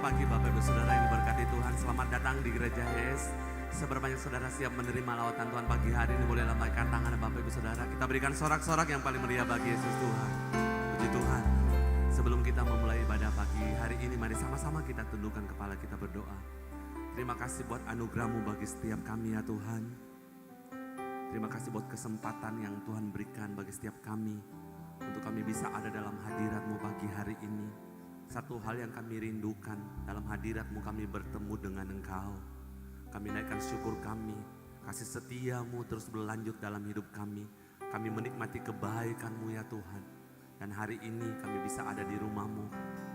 pagi Bapak Ibu Saudara yang diberkati Tuhan. Selamat datang di Gereja Yes. Seberbanyak saudara siap menerima lawatan Tuhan pagi hari ini, boleh lambaikan tangan Bapak Ibu Saudara. Kita berikan sorak-sorak yang paling meriah bagi Yesus Tuhan. Puji Tuhan. Sebelum kita memulai ibadah pagi hari ini, mari sama-sama kita tundukkan kepala, kita berdoa. Terima kasih buat anugerah-Mu bagi setiap kami ya Tuhan. Terima kasih buat kesempatan yang Tuhan berikan bagi setiap kami, untuk kami bisa ada dalam hadirat-Mu pagi hari ini. Satu hal yang kami rindukan, dalam hadirat-Mu kami bertemu dengan Engkau. Kami naikkan syukur kami, kasih setia-Mu terus berlanjut dalam hidup kami. Kami menikmati kebaikan-Mu ya Tuhan. Dan hari ini kami bisa ada di rumah-Mu.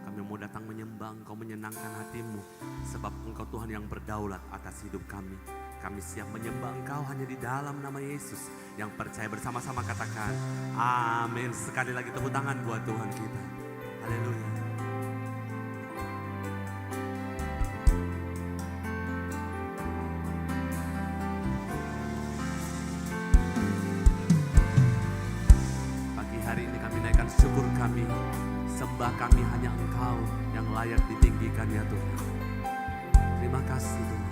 Kami mau datang menyembah Engkau, menyenangkan hati-Mu. Sebab Engkau Tuhan yang berdaulat atas hidup kami. Kami siap menyembah Engkau hanya di dalam nama Yesus. Yang percaya bersama-sama katakan amin. Sekali lagi tepuk tangan buat Tuhan kita. Haleluya. Pagi hari ini kami naikkan syukur kami. Sembah kami hanya Engkau yang layak ditinggikan ya Tuhan. Terima kasih Tuhan.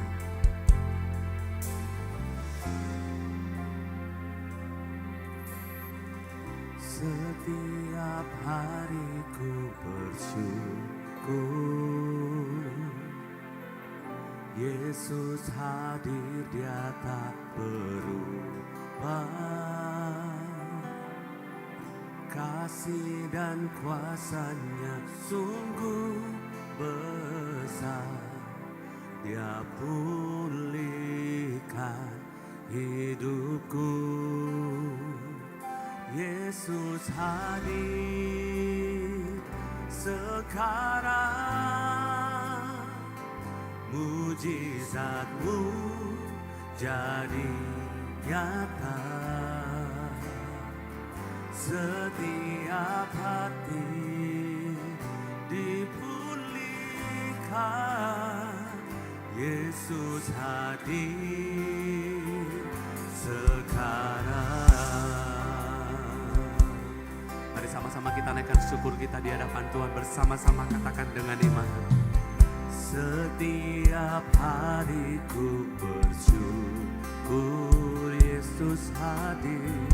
Setiap hariku bersyukur, Yesus hadir, Dia tak berubah. Kasih dan kuasa-Nya sungguh besar, Dia pulihkan hidupku. Yesus hadir sekarang, mujizat-Mu jadi nyata. Setiap hati dipulihkan, Yesus hadir sekarang. Sama-sama kita naikkan syukur kita di hadapan Tuhan, bersama-sama katakan dengan iman. Setiap hariku bersyukur, Yesus hadir,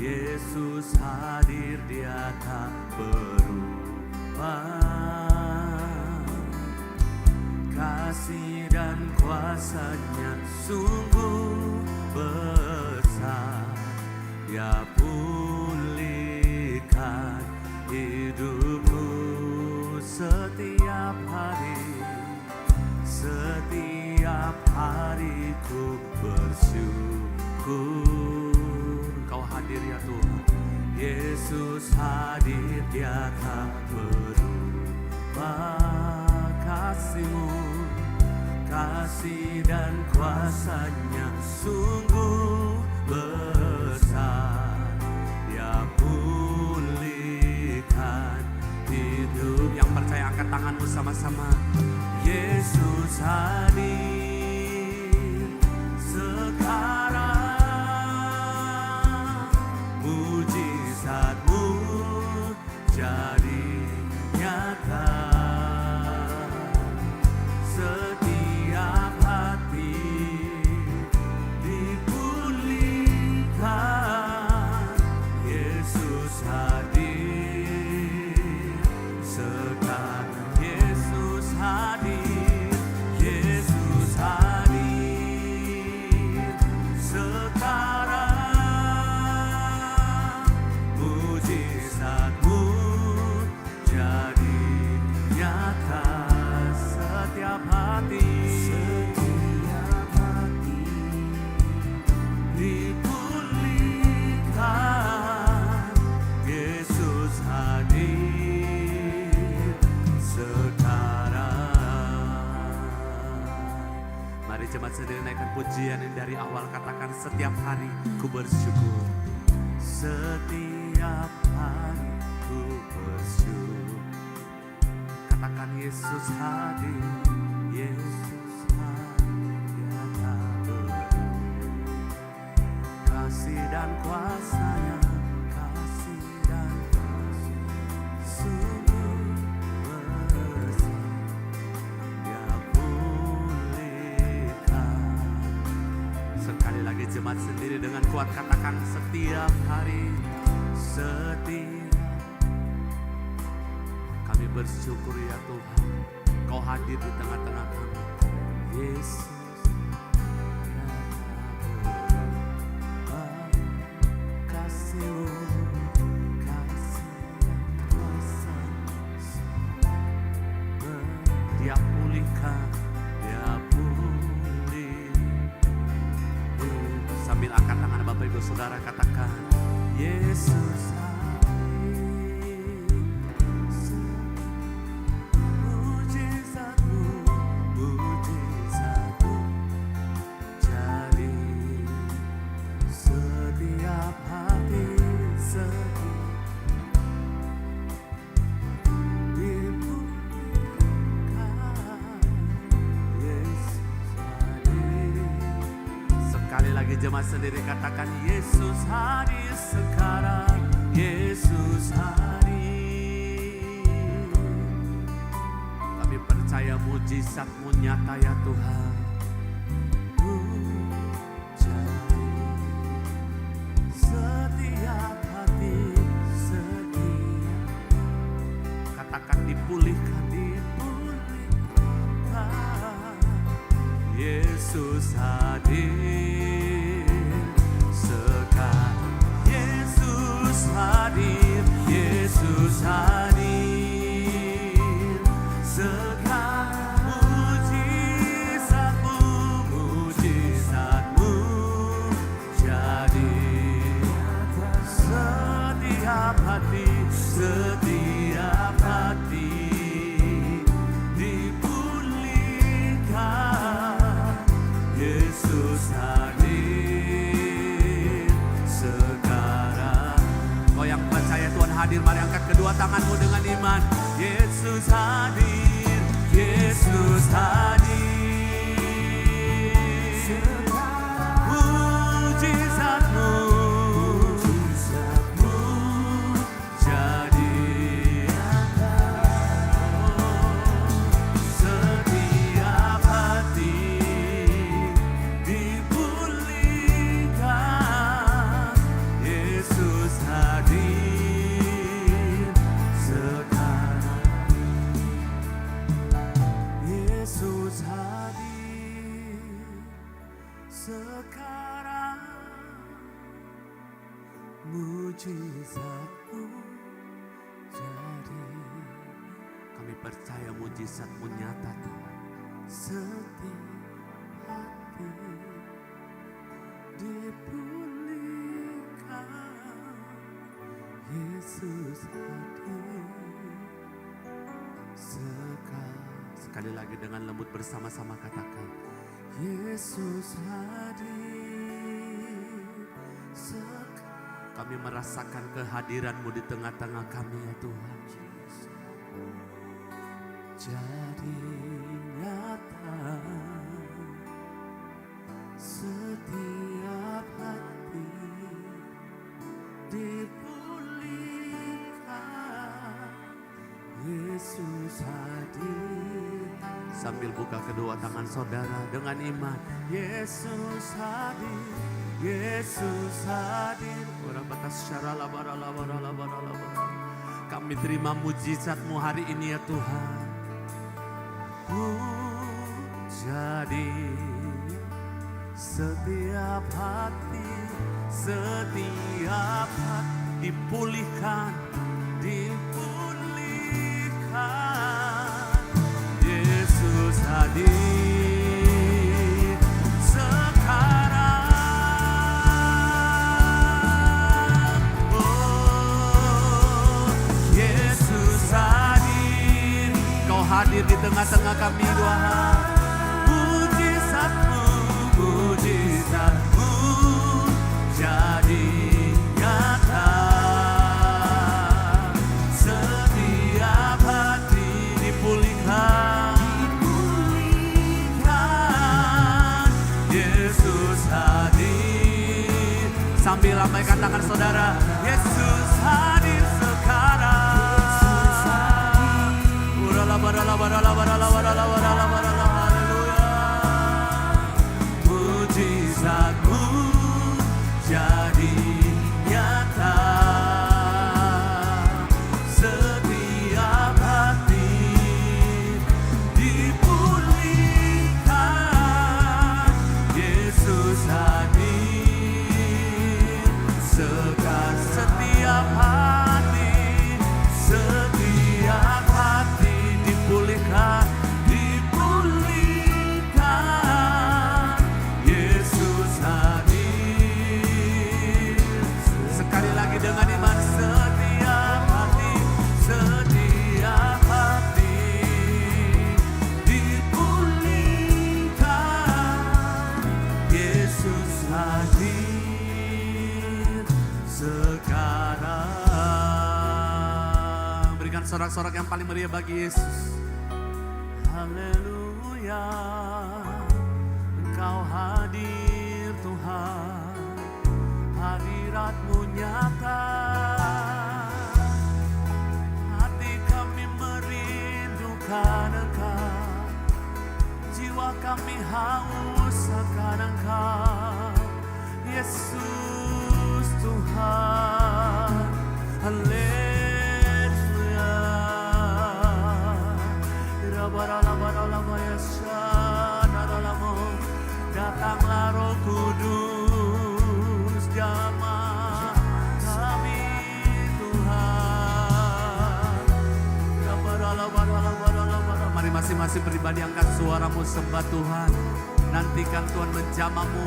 Yesus hadir, Dia tak berubah. Kasih dan kuasa-Nya sungguh besar, Dia hidupku. Setiap hariku bersyukur. Kau hadir ya Tuhan, Yesus hadir, Dia tak berubah. Kasih-Mu, kasih dan kuasa-Nya sungguh besar, Dia pulihkan hidup. Yang percaya angkat tanganmu sama-sama. Yesus hadir sekarang, mujizat-Mu jadi nyata. Setiap hati dipulihkan, Yesus hadir sekarang. Yesus hadir, Yesus hadir sekarang, mujizat-Mu jadi nyata. Setiap hati dipulihkan, Yesus hadir sekarang. Mari jemaat sendiri naikkan pujian yang dari awal, katakan setiap hari ku bersyukur. Setiap hari ku bersyukur. Katakan Yesus hadir, Yesus hadir, Dia tak berubah. Kasih dan kuasa-Nya, kasih dan kuasa sungguh besar. jemaat sendiri dengan kuat katakan setiap hari, setiap. Kami bersyukur ya Tuhan, Kau hadir di tengah-tengah kami. Yesus, kasih-Mu, kasih yang kuasa, Dia pulihkan, Dia pulih. Sambil angkat tangan Bapak Ibu Saudara katakan, Yesus hadir, mujizat-Mu, mujizat-Mu jadi setiap hati sedih dipulihkan. Yesus hadir. Sekali lagi jemaat sendiri katakan, Yesus hadir sekarang, Yesus hadir. Kami percaya mujizat-Mu nyata ya Tuhan. Jadi setiap hati setiap, katakan dipulihkan, dipulihkan. Yesus hadir sekarang, Yesus hadir, Yesus hadir sekarang. Mujizat-Mu, mujizat-Mu jadi setiap hati, setiap hati dipulihkan. Yesus hadir sekarang. Kau yang percaya Tuhan hadir, mari angkat kedua tanganmu dengan iman. Yesus hadir, Yesus hadir. Mujizat-Mu, mujizat-Mu jadi setiap hati dipulihkan. Yesus hadir sekarang. Yesus hadir sekarang. Mujizat-Mu jadi. Kami percaya mujizat-Mu nyata Tuhan. Setiap hati dipulihkan. Yesus hadir sekarang. Sekali lagi dengan lembut bersama-sama katakan, Yesus hadir sekarang. Kami merasakan kehadiran-Mu di tengah-tengah kami ya Tuhan. Jadi nyata setiap hati dipulihkan. Yesus hadir. Sambil buka kedua tangan saudara dengan iman. Yesus hadir, Yesus hadir. Orang batas syarala barala barala barala barala. Kami terima mujizat-Mu hari ini ya Tuhan. Jadi setiap hati, setiap hati dipulihkan, dipulihkan. Yesus hadir sekarang. Oh, Yesus hadir. Kau hadir di tengah-tengah kami Tuhan. Mujizat-Mu, mujizat-Mu jadi nyata. Setiap hati dipulihkan, dipulihkan. Yesus hadir. Sambil lambaikan tangan saudara, Yesus hadir sekarang. Haleluya. Mujizat-Mu sorak-sorak yang paling meriah bagi Yesus. Haleluya, Engkau hadir Tuhan, hadirat-Mu nyata. Hati kami merindukan Engkau, jiwa kami haus akan Engkau, Yesus Tuhan. Haleluya. Datanglah Roh Kudus, jamah kami Tuhan. Mari masing-masing pribadi angkat suaramu sembah Tuhan. Nantikan Tuhan menjamahmu.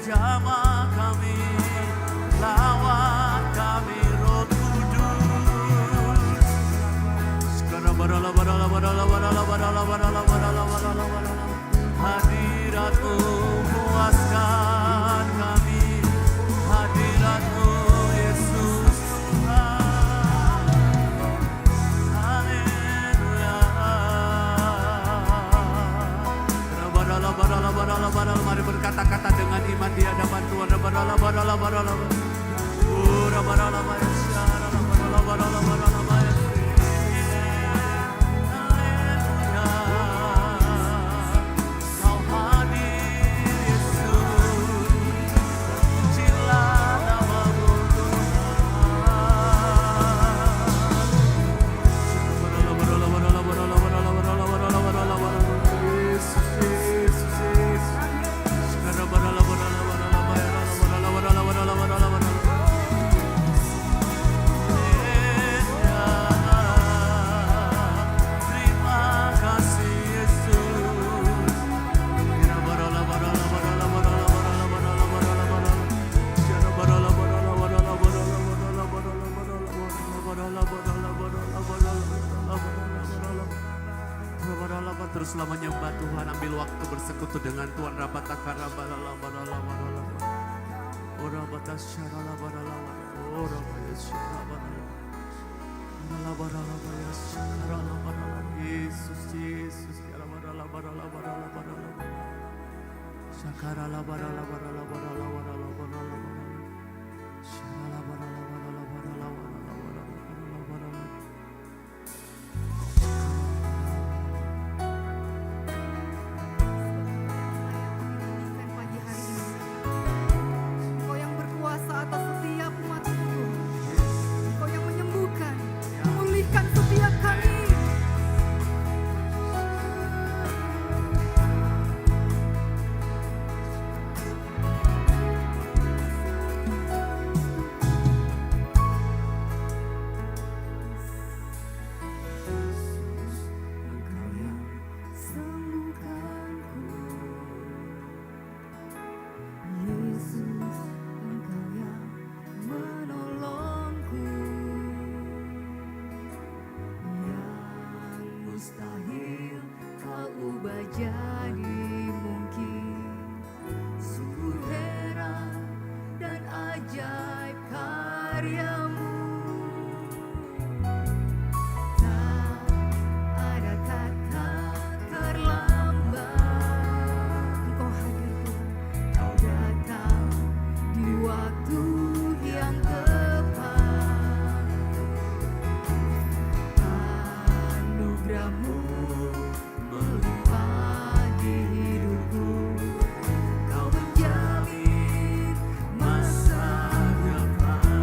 Jamah kami, lawat kami Roh Kudus. Hadirat-Mu puaskan kami, hadirat-Mu Yesus Tuhan. Haleluya. Mari berkata-kata dengan iman di hadapan Tuhan. Teruslah menyembah Tuhan, ambil waktu bersekutu dengan Tuhan.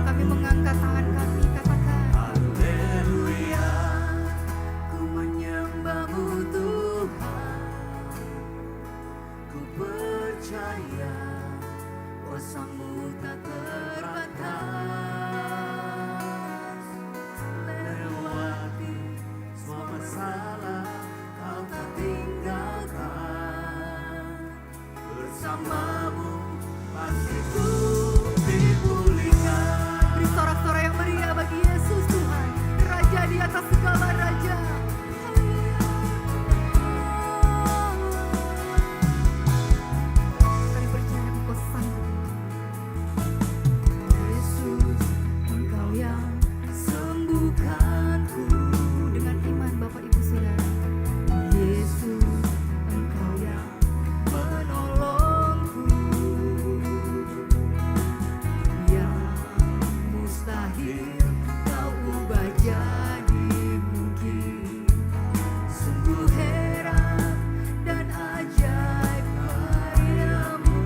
Kami mengangkat atas segala raja. Kami percaya Engkau sanggup. Yesus, Engkau yang sembuhkanku. Dengan iman Bapak Ibu Saudara. Yesus, Engkau yang menolongku. Yang mustahil Kau ubah jadi mungkin. Sungguh heran dan ajaib karya-Mu.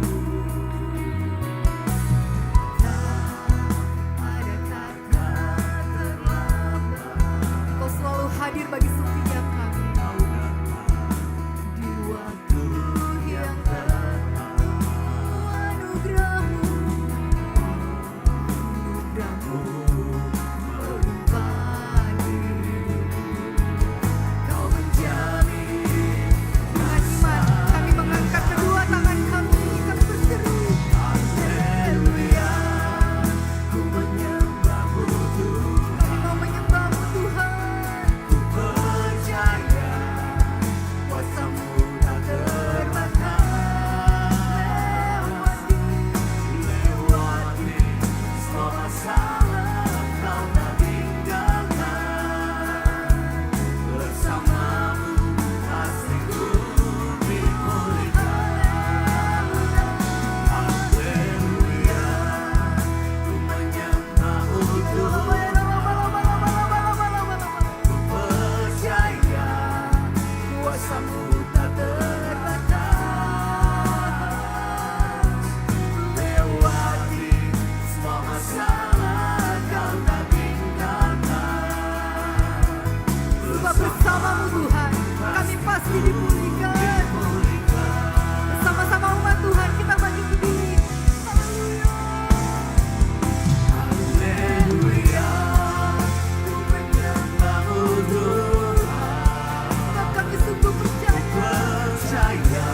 Tak ada kata terlambat. Kau selalu hadir bagi setiap kami. Di waktu yang tepat, anugerah-Mu melimpah diriku. Kau menjamin. Dengan iman kami mengangkat kedua tangan kami berseru. Haleluya, ku menyembah-Mu Tuhan. Kami mau menyembah-Mu Tuhan. Ku percaya kuasa-Mu tak terbatas. Lewati semua masalah Kau tak tinggalkan. Bersama-Mu pasti ku dipulihkan. Haleluya, ku menyembah-Mu Tuhan. Ku percaya kuasa-Mu tak terbatas. Lewati semua masalah Kau tak tinggalkan. Sebab bersama-Mu Tuhan kami pasti dipulihkan. Bersama-sama umat Tuhan kita bangkit berdiri. Haleluya, ku menyembah-Mu Tuhan. Sebab kami sungguh percaya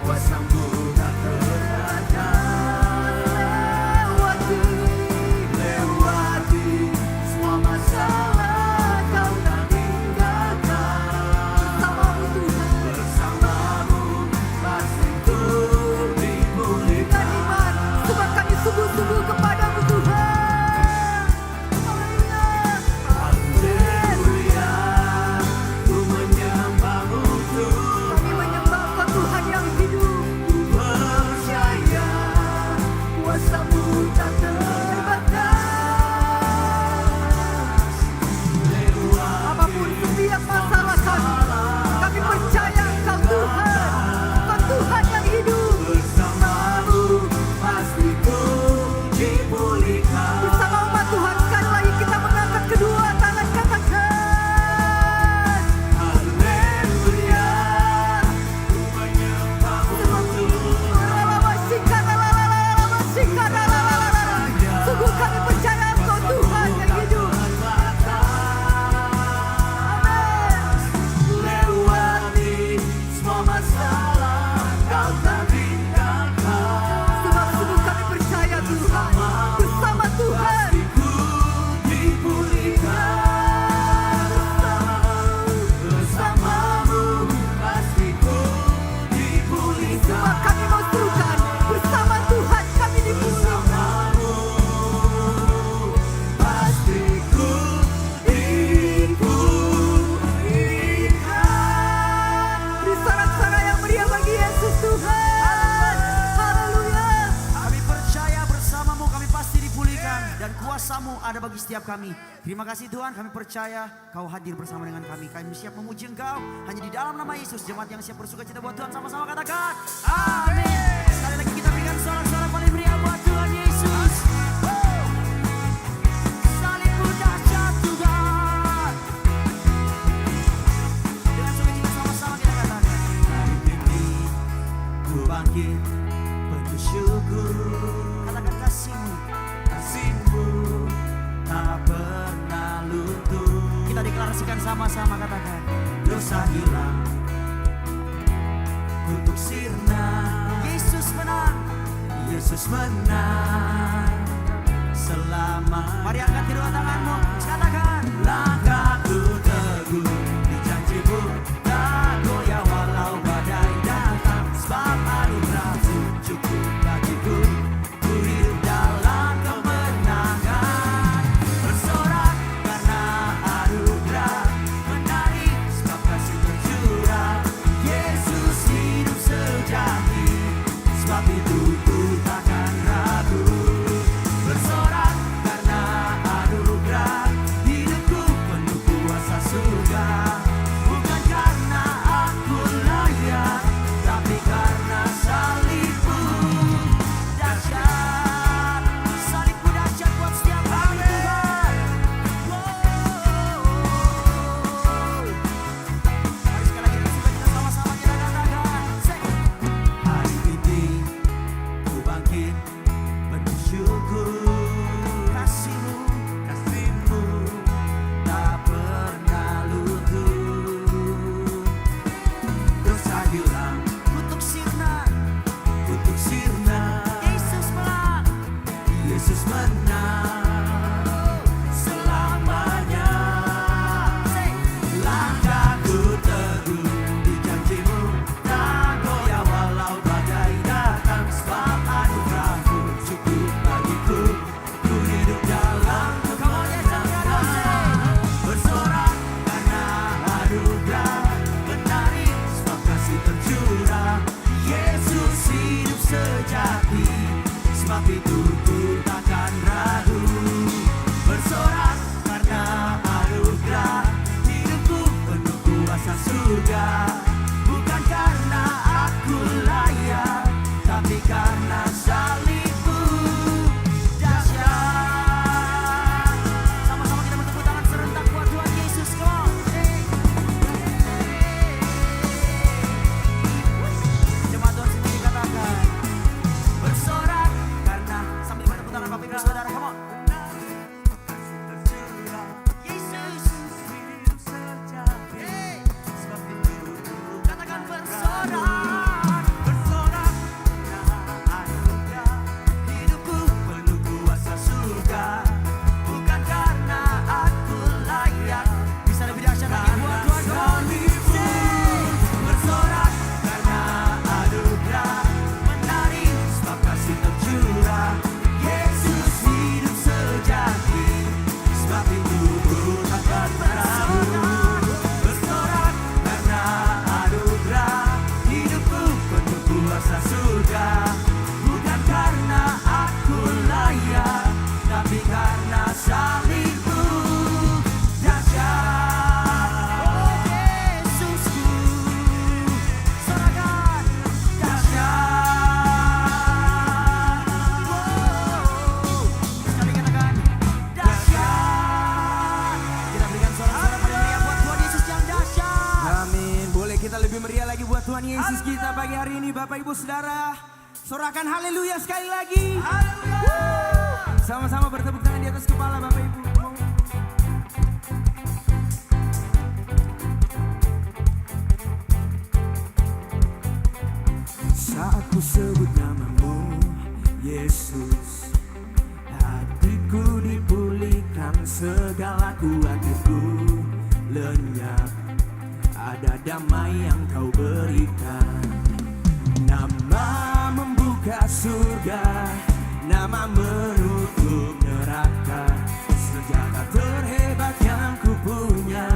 kuasa-Mu tak terbatas. Lewati semua masalah Kau tak tinggalkan. Bersama-Mu Tuhan. Bersama-Mu pasti ku dipulihkan. Dengan iman, sebab kami sungguh-sungguh kepadamu Tuhan. Haleluya, ku menyembah-Mu Tuhan. Kami menyembah Engkau Tuhan yang hidup. Ku percaya kuasa-Mu tak terbatas. Apapun setiap masalah kami percaya Engkau Tuhan. Engkau Tuhan yang hidup. Bersama-Mu pasti ku dipulihkan. Bersama umat Tuhan sekali lagi kita mengangkat kedua tangan katakan. Haleluya, ku menyembah-Mu Tuhan. Sungguh kami percaya Engkau Tuhan yang hidup. Lewati semua masalah Kau tak tinggalkan. Sebab sungguh kami percaya Tuhan. Bersama Tuhan ku dipulihkan. Bersama-Mu pasti ku dipulihkan. Sebab kami mau serukan bersama Tuhan kami dipulihkan. Pasti ku dipulihkan. Beri sorak-sorai yang meriah bagi Yesus Tuhan. Haleluya. Kami percaya bersama-Mu kami pasti dipulihkan dan kuasa-Mu ada bagi setiap kami. Terima kasih Tuhan, kami percaya Kau hadir bersama dengan kami. Kami siap memuji Engkau hanya di dalam nama Yesus. Jemaat yang siap bersuka cita buat Tuhan sama-sama katakan amin. Sekali lagi kita berikan sorak-sorai paling meriah buat Tuhan Yesus. Salibmu dahsyat Tuhan. Dengan sukacita sama-sama kita katakan hari ini ku bangkit penuh syukur. Katakan kasih-Mu tak pernah luntur. Kita deklarasikan sama-sama katakan dosa hilang, kutuk sirna. Yesus menang, Yesus menang. selamanya. Mari angkat kedua tanganmu, katakan langkahku teguh di janjimu, tak goyah walau badai datang, sebab anugerahmu cukup bagiku. Ku hidup dalam kemenangan, bersorak karena anugerah, menari sebab kasih tercurah. Yesus hidup sejati, sebab itu ku takkan ragu. Bersorak karena anugerah, hidupku penuh kuasa surga. Bukan karena aku layak, tapi karena salibmu dahsyat. Salibmu dahsyat buat setiap hari Tuhan. Mari sekali lagi kita sama-sama kita katakan, hari ini ku bangkit penuh syukur. Kasihmu tak pernah luntur. Dosa hilang, kutuk sirna. Yesus menang selamanya. Langkahku teguh di janjimu, tak goyah walau badai datang, sebab anugerahmu cukup bagiku. Ku hidup dalam kemenangan, bersorak karena anugerah, menari sebab kasih tercurah. Yesus hidup sejati, sebab itu ku takkan ragu. Bersorak karena anugerah, hidupku penuh kuasa surga. Bukan karena aku layak, tapi karena salibmu dahsyat. Sama-sama kita bertepuk tangan serentak buat Tuhan Yesus. Come on. Jemaat Tuhan sendiri katakan, bersorak karena, sambil bertepuk tangan Bapak Ibu Saudara, come on. Yesus hidup sejati, sebab itu katakan bersorak karena anugerah, hidupku penuh kuasa surga. Bukan karena aku layak, bisa lebih dahsyat lagi buat Tuhan. Bersorak karena anugerah, menari sebab kasih tercurah. Yesus hidup sejati, sebab itu ku takkan ragu. Bersorak karena anugerah, hidupku penuh kuasa surga. Bukan karena aku layak, tapi karena salibmu dahsyat. Oh Yesusku, sorakan dahsyat. Sekali katakan dahsyat. Kita berikan sorak-sorak paling meriah buat Tuhan Yesus yang dahsyat. Amin. Boleh kita lebih meriah lagi buat Tuhan Yesus kita pagi hari ini, Bapak Ibu Saudara. Sorakan haleluya sekali lagi. Sama-sama bertepuk tangan di atas kepala Bapak Ibu. Saat ku sebut namamu Yesus, hatiku dipulihkan, segala kuatirku lenyap. Ada damai yang kau berikan. Nama membuka surga, nama menutup neraka. Senjata terhebat yang ku punya,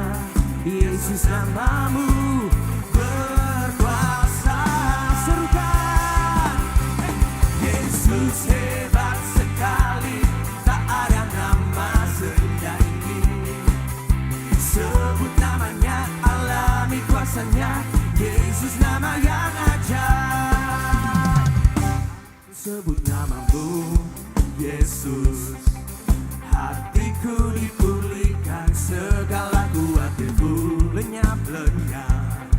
Yesus namamu berkuasa. Serukan, Yesus hebat sekali, tak ada nama seindah ini. Sebut namanya, alami kuasanya, Yesus nama yang ajaib. Sebut namamu Yesus, hatiku dipulihkan, segala kuatirku lenyap-lenyap.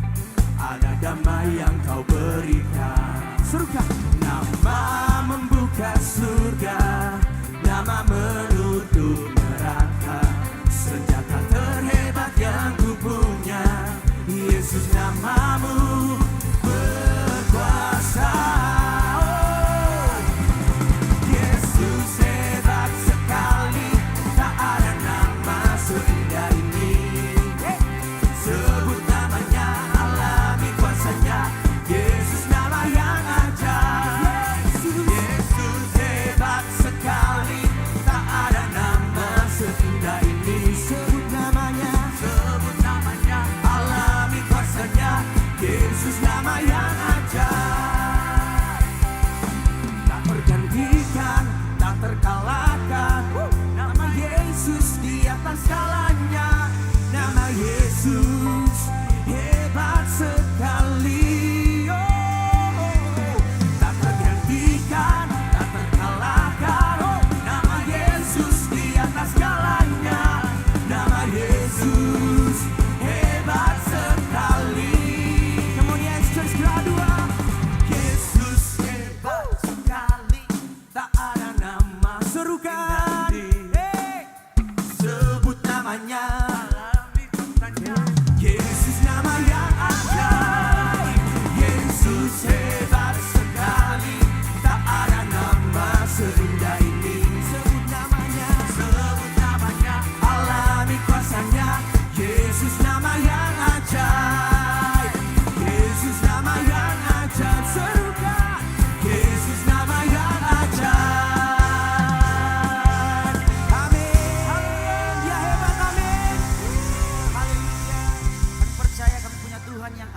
Ada damai yang kau berikan. Serukan, nama membuka surga, nama menutup neraka. Senjata terhebat yang ku punya, Yesus namamu berkuasa. Oh, Yesus hebat sekali.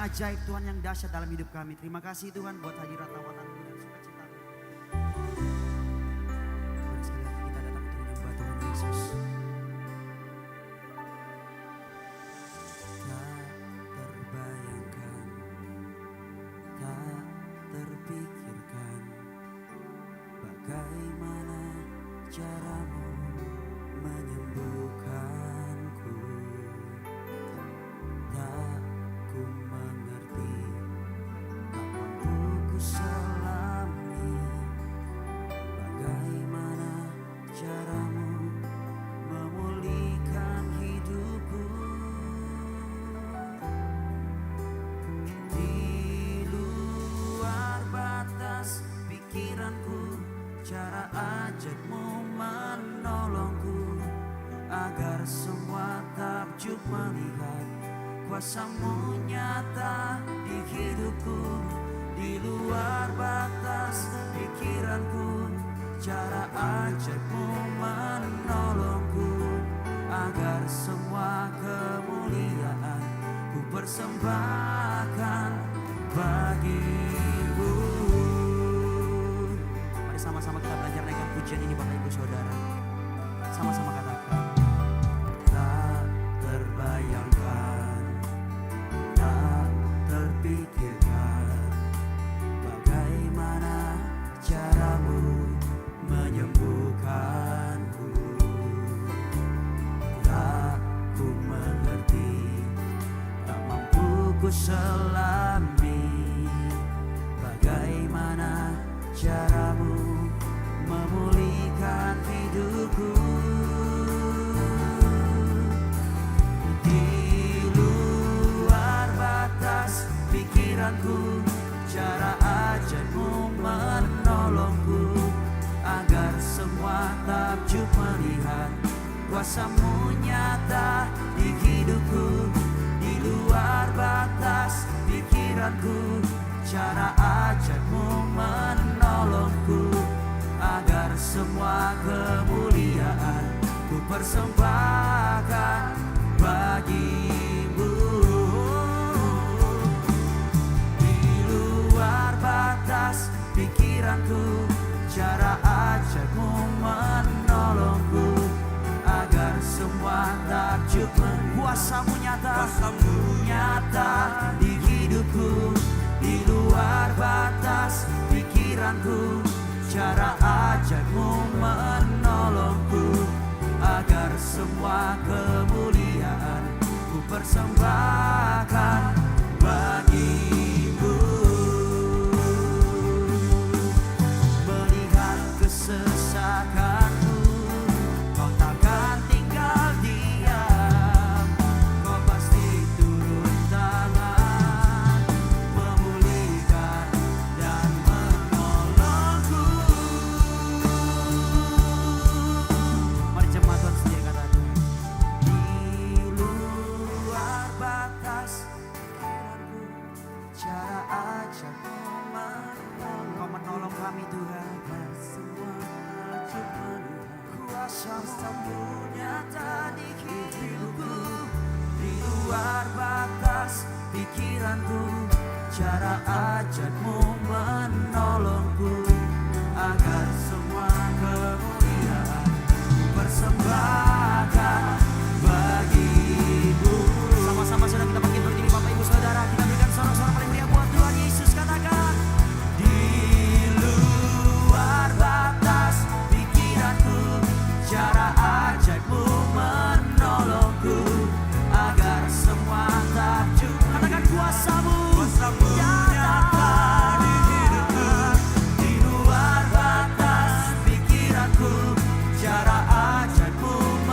ajaib Tuhan, yang dahsyat dalam hidup kami. Terima kasih Tuhan buat hadirat lawatan-Mu dan sukacita-Mu. Mari sekali lagi kita datang untuk menyembah Tuhan Yesus. Tak terbayangkan, tak terpikirkan bagaimana caramu menyembuhkanku. Tak ku mengerti, tak mampu ku selami bagaimana caramu memulihkan hidupku. Di luar batas pikiranku, cara ajaib-Mu menolongku, agar semua takjub melihat kuasa-Mu nyata di hidupku. Di luar batas pikiranku, cara ajaib-Mu menolongku, agar semua kemuliaan ku persembahkan bagi-Mu. Mari sama-sama kita belajar naikkan pujian ini Bapak Ibu Saudara. Sama-sama katakan. Tak terbayangkan, tak terpikirkan bagaimana caramu menyembuhkanku. Tak ku mengerti, tak mampu ku selami bagaimana caramu memulihkan hidupku. Di luar batas pikiranku, cara ajaib-Mu menolongku, agar semua takjub melihat kuasa-Mu nyata di hidupku. Di luar batas pikiranku, cara ajaib-Mu menolongku, agar semua kemuliaan ku persembahkan bagi-Mu. Di luar batas pikiranku, cara ajaib-Mu menolongku, agar semua takjub kuasa-Mu nyata di hidupku. Di luar batas pikiranku, cara ajaib-Mu menolongku, agar semua kemuliaan ku persembahkan bagi-Mu. Melihat kesesakanku, Kau takkan tinggal diam. Kau pasti turun tangan, memulihkan dan menolongku. Mari jemaat Tuhan sendiri katakan. Di luar batas pikiranku, cara ajaib-Mu menolong. Kau menolong kami Tuhan. Semua takjub melihat kuasa-Mu nyata di hidupku. Di luar batas pikiranku, cara ajaib-Mu menolongku, agar semua kemuliaan ku persembahkan bagi-Mu. Sama-sama sudah kita bangkit berdiri Bapak Ibu Saudara. Kita berikan sorak-sorak paling meriah buat Tuhan Yesus. Katakan. Di luar batas pikiranku, cara ajaib-Mu menolongku, agar semua takjub. Katakan kuasa-Mu nyata di hidupku. Di luar batas pikiranku, cara ajaib-Mu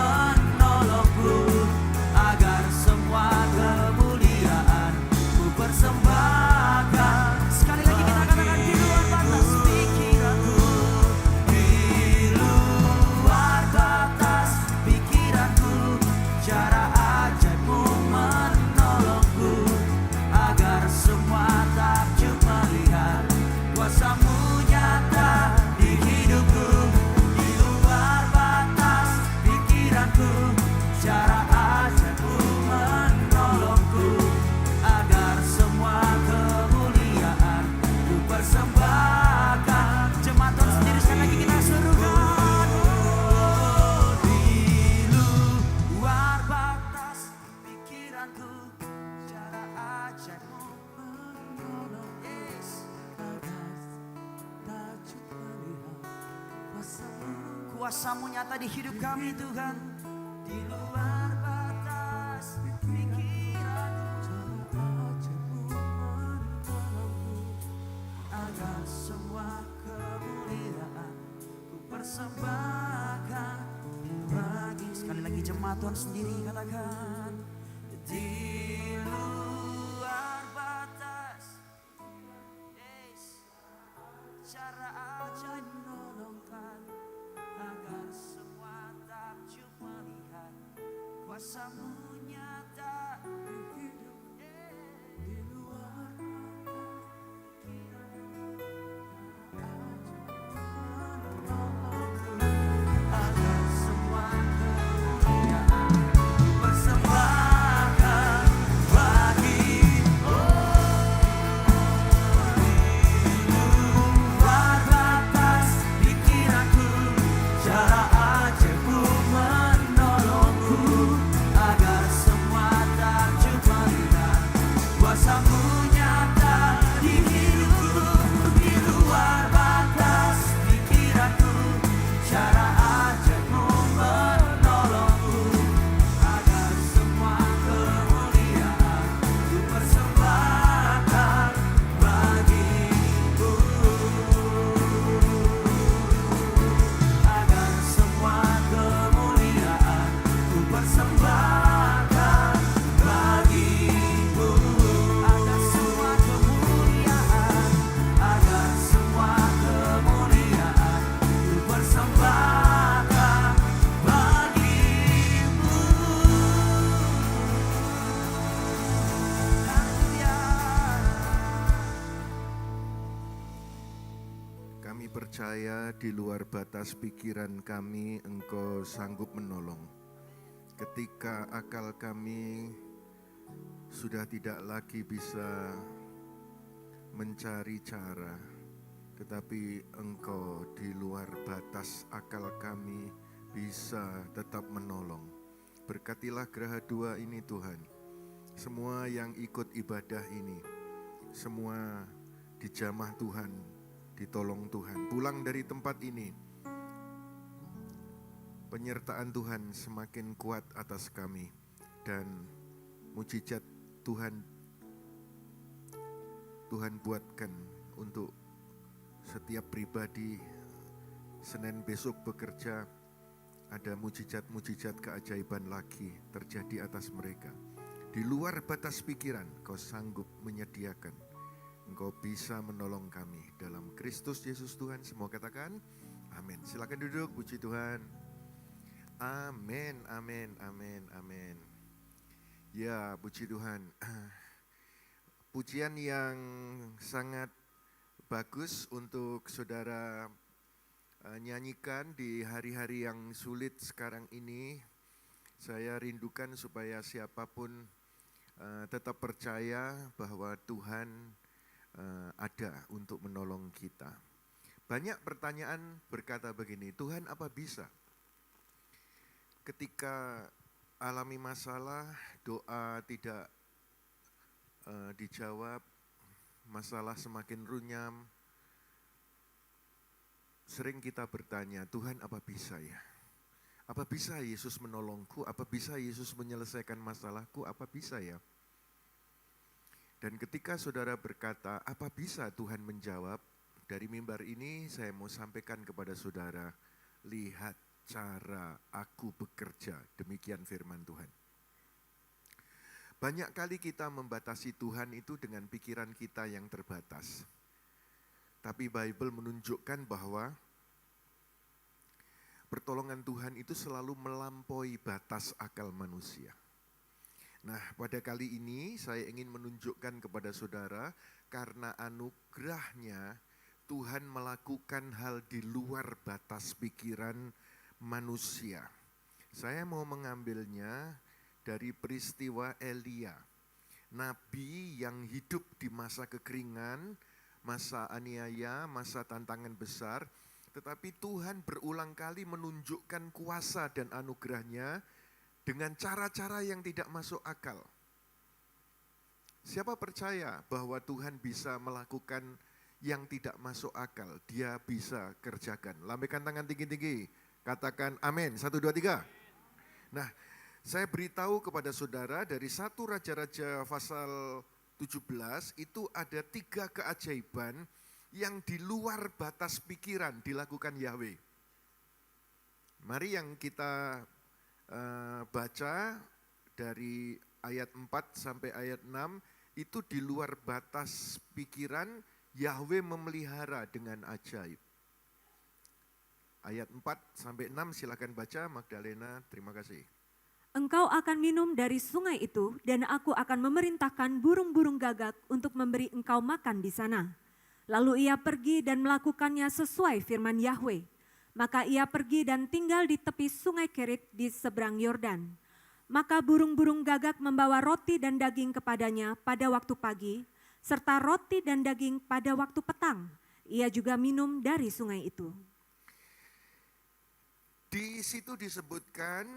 Kuasa-Mu nyata di hidup kami Tuhan. Di luar batas pikiranku, agar semua kemuliaan ku persembahkan bagi. Sekali lagi jemaat Tuhan sendiri katakan. Di luar batas, yes, cara ajaib menolongkan, agar semua takjub melihat kuasa-Mu nyata di hidup. Di luar agar semua kemuliaan persembahkan bagi. Luar batas pikiranku, cara ajaibmu menolongku, agar semua takjub melihat kuasa-Mu nyata di hidupku. Di luar batas pikiranku, cara ajaibmu menolongku, agar semua kemuliaan ku persembahkan bagimu. Agar semua kemuliaan ku persembahkan bagimu. Agar semua kemuliaan, agar semua kemuliaan ku persembahkan bagimu. Haleluya. Kami percaya di luar batas pikiran kami Engkau sanggup menolong. Ketika akal kami sudah tidak lagi bisa mencari cara, tetapi Engkau di luar batas akal kami bisa tetap menolong. Berkatilah Geraha 2 ini Tuhan. Semua yang ikut ibadah ini, semua dijamah Tuhan, ditolong Tuhan. Pulang dari tempat ini, penyertaan Tuhan semakin kuat atas kami. Dan mujizat Tuhan buatkan untuk setiap pribadi. Senin besok bekerja, ada mujizat-mujizat keajaiban lagi terjadi atas mereka. Di luar batas pikiran, Kau sanggup menyediakan. Engkau bisa menolong kami dalam Kristus Yesus Tuhan. Semua katakan amin. Silakan duduk, puji Tuhan. Amin, amin, amin, amin. Ya, puji Tuhan. Pujian yang sangat bagus untuk saudara nyanyikan di hari-hari yang sulit sekarang ini. Saya rindukan supaya siapapun tetap percaya bahwa Tuhan ada untuk menolong kita. Banyak pertanyaan berkata begini, Tuhan apa bisa? Ketika alami masalah, doa tidak dijawab, masalah semakin runyam, sering kita bertanya, Tuhan apa bisa ya? Apa bisa Yesus menolongku? Apa bisa Yesus menyelesaikan masalahku? Apa bisa ya? Dan ketika saudara berkata, apa bisa Tuhan menjawab? Dari mimbar ini saya mau sampaikan kepada saudara, lihat cara aku bekerja. Demikian firman Tuhan. Banyak kali kita membatasi Tuhan itu dengan pikiran kita yang terbatas. Tapi Bible menunjukkan bahwa pertolongan Tuhan itu selalu melampaui batas akal manusia. Nah, pada kali ini saya ingin menunjukkan kepada saudara, karena anugerahnya Tuhan melakukan hal di luar batas pikiran manusia. Saya mau mengambilnya dari peristiwa Elia, nabi yang hidup di masa kekeringan, masa aniaya, masa tantangan besar, tetapi Tuhan berulang kali menunjukkan kuasa dan anugerahnya dengan cara-cara yang tidak masuk akal. Siapa percaya bahwa Tuhan bisa melakukan yang tidak masuk akal, Dia bisa kerjakan. Lambaikan tangan tinggi-tinggi, Katakan amin. 1, 2, 3. Nah, saya beritahu kepada saudara dari 1 Raja-Raja pasal 17 itu ada 3 keajaiban yang di luar batas pikiran dilakukan Yahweh. Mari yang kita baca dari ayat 4 sampai ayat 6 itu di luar batas pikiran Yahweh memelihara dengan ajaib. Ayat 4 sampai 6 silakan baca Magdalena, terima kasih. Engkau akan minum dari sungai itu dan aku akan memerintahkan burung-burung gagak untuk memberi engkau makan di sana. Lalu ia pergi dan melakukannya sesuai firman Yahweh. Maka ia pergi dan tinggal di tepi sungai Kerit di seberang Yordan. Maka burung-burung gagak membawa roti dan daging kepadanya pada waktu pagi, serta roti dan daging pada waktu petang. Ia juga minum dari sungai itu. Di situ disebutkan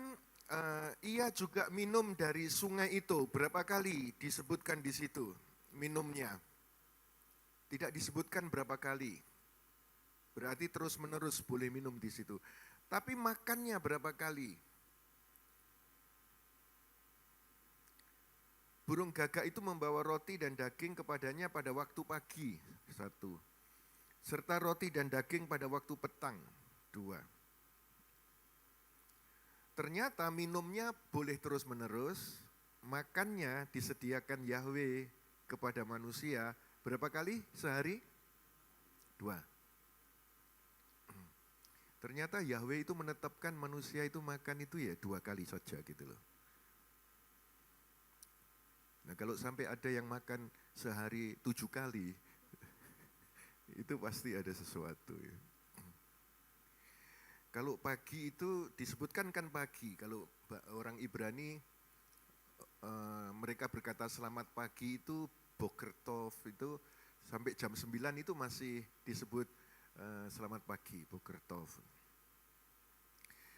ia juga minum dari sungai itu. Berapa kali disebutkan di situ minumnya? Tidak disebutkan berapa kali. Berarti terus menerus boleh minum di situ. Tapi makannya berapa kali? Burung gagak itu membawa roti dan daging kepadanya pada waktu pagi, 1. Serta roti dan daging pada waktu petang, 2. Ternyata minumnya boleh terus menerus, makannya disediakan Yahweh kepada manusia berapa kali sehari? 2. Ternyata Yahweh itu menetapkan manusia itu makan itu ya 2 kali saja gitu loh. Nah kalau sampai ada yang makan sehari 7 kali, itu pasti ada sesuatu ya. Kalau pagi itu disebutkan kan pagi, kalau orang Ibrani mereka berkata selamat pagi itu boker tov itu sampai jam 9 itu masih disebut selamat pagi boker tov.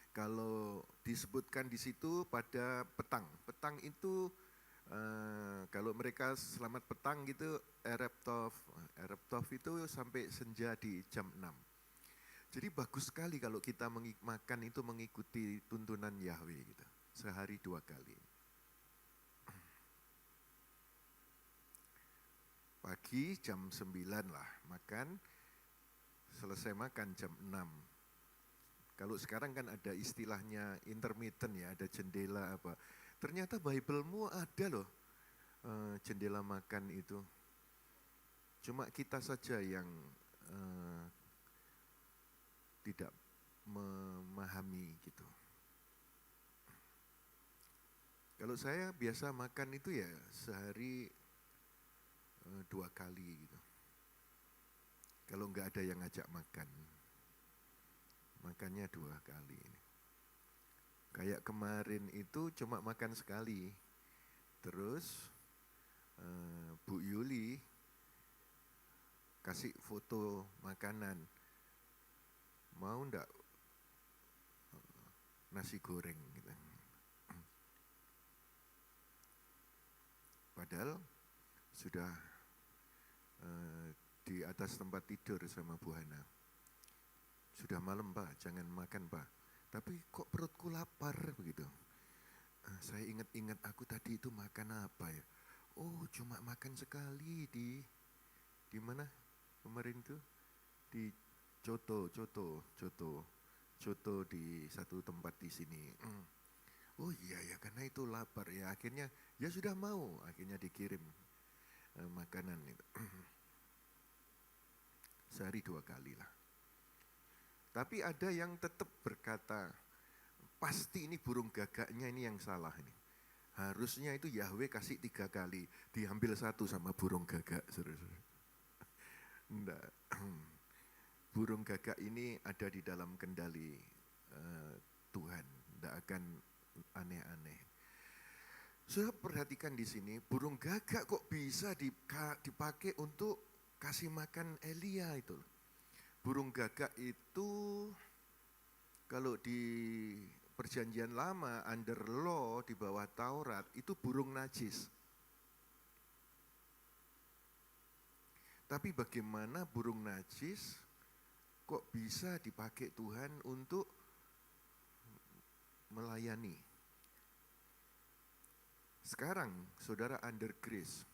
Kalau disebutkan di situ pada petang, petang itu kalau mereka selamat petang gitu Erev tov itu sampai senja di jam 6. Jadi bagus sekali kalau kita makan itu mengikuti tuntunan Yahweh gitu. Sehari 2 kali. Pagi jam 9 lah makan, selesai makan jam 6. Kalau sekarang kan ada istilahnya intermittent ya, ada jendela apa. Ternyata Bible-mu ada loh jendela makan itu. Cuma kita saja yang tidak memahami gitu. Kalau saya biasa makan itu ya sehari 2 kali gitu. Kalau enggak ada yang ngajak makan, makannya 2 kali. Kayak kemarin itu cuma makan sekali. Terus Bu Yuli kasih foto makanan. Mau enggak nasi goreng gitu. Padahal sudah di atas tempat tidur sama Bu Hana. Sudah malam Pak, jangan makan Pak. Tapi kok perutku lapar begitu. Saya ingat-ingat aku tadi itu makan apa ya. Oh cuma makan sekali di mana kemarin tuh? Di Coto di satu tempat di sini. Oh iya ya karena itu lapar ya akhirnya ya sudah mau akhirnya dikirim makanan itu. Sehari 2 kali lah. Tapi ada yang tetap berkata pasti ini burung gagaknya ini yang salah ini. Harusnya itu Yahweh kasih 3 kali, diambil 1 sama burung gagak. Enggak. Burung gagak ini ada di dalam kendali Tuhan, tidak akan aneh-aneh. Sudah perhatikan di sini, burung gagak kok bisa dipakai untuk kasih makan Elia itu. Burung gagak itu kalau di perjanjian lama under law di bawah Taurat itu burung najis. Tapi bagaimana burung najis kok bisa dipakai Tuhan untuk melayani. Sekarang saudara under grace.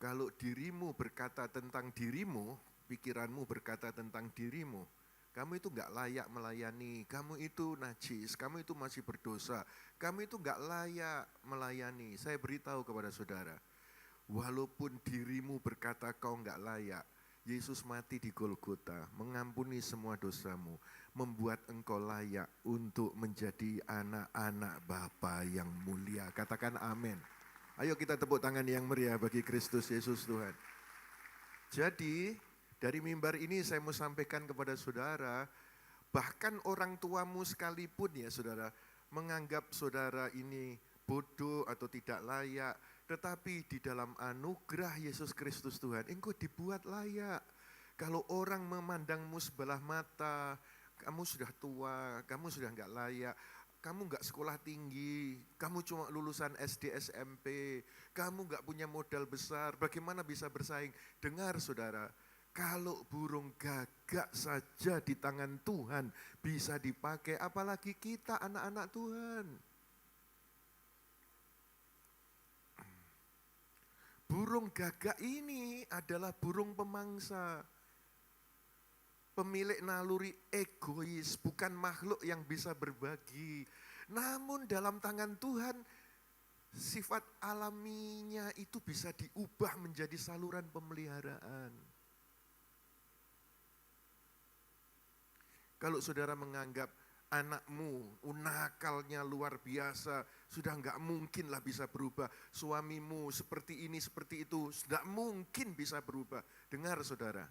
Kalau dirimu berkata tentang dirimu, pikiranmu berkata tentang dirimu, kamu itu enggak layak melayani, kamu itu najis, kamu itu masih berdosa, kamu itu enggak layak melayani. Saya beritahu kepada saudara, walaupun dirimu berkata kau enggak layak, Yesus mati di Golgota, mengampuni semua dosamu, membuat engkau layak untuk menjadi anak-anak Bapa yang mulia. Katakan amin. Ayo kita tepuk tangan yang meriah bagi Kristus Yesus Tuhan. Jadi dari mimbar ini saya mau sampaikan kepada saudara, bahkan orang tuamu sekalipun ya saudara, menganggap saudara ini bodoh atau tidak layak, tetapi di dalam anugerah Yesus Kristus Tuhan, engkau dibuat layak. Kalau orang memandangmu sebelah mata, kamu sudah tua, kamu sudah enggak layak, kamu enggak sekolah tinggi, kamu cuma lulusan SD SMP, kamu enggak punya modal besar, bagaimana bisa bersaing? Dengar saudara, kalau burung gagak saja di tangan Tuhan bisa dipakai, apalagi kita anak-anak Tuhan. Burung gagak ini adalah burung pemangsa. Pemilik naluri egois, bukan makhluk yang bisa berbagi. Namun dalam tangan Tuhan, sifat alaminya itu bisa diubah menjadi saluran pemeliharaan. Kalau saudara menganggap anakmu nakalnya luar biasa, sudah enggak mungkin lah bisa berubah. Suamimu seperti ini, seperti itu, sudah mungkin bisa berubah. Dengar saudara,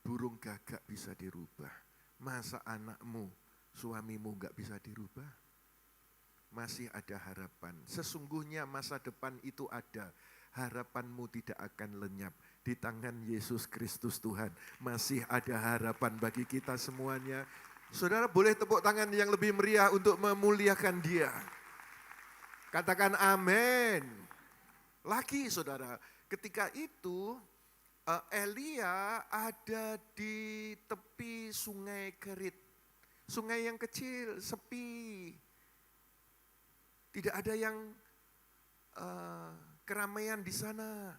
burung gagak bisa dirubah. Masa anakmu, suamimu enggak bisa dirubah? Masih ada harapan. Sesungguhnya masa depan itu ada. Harapanmu tidak akan lenyap. Di tangan Yesus Kristus Tuhan masih ada harapan bagi kita semuanya. Saudara boleh tepuk tangan yang lebih meriah untuk memuliakan Dia. Katakan amin. Lagi saudara, ketika itu Elia ada di tepi sungai Kerit. Sungai yang kecil, sepi. Tidak ada yang keramaian di sana.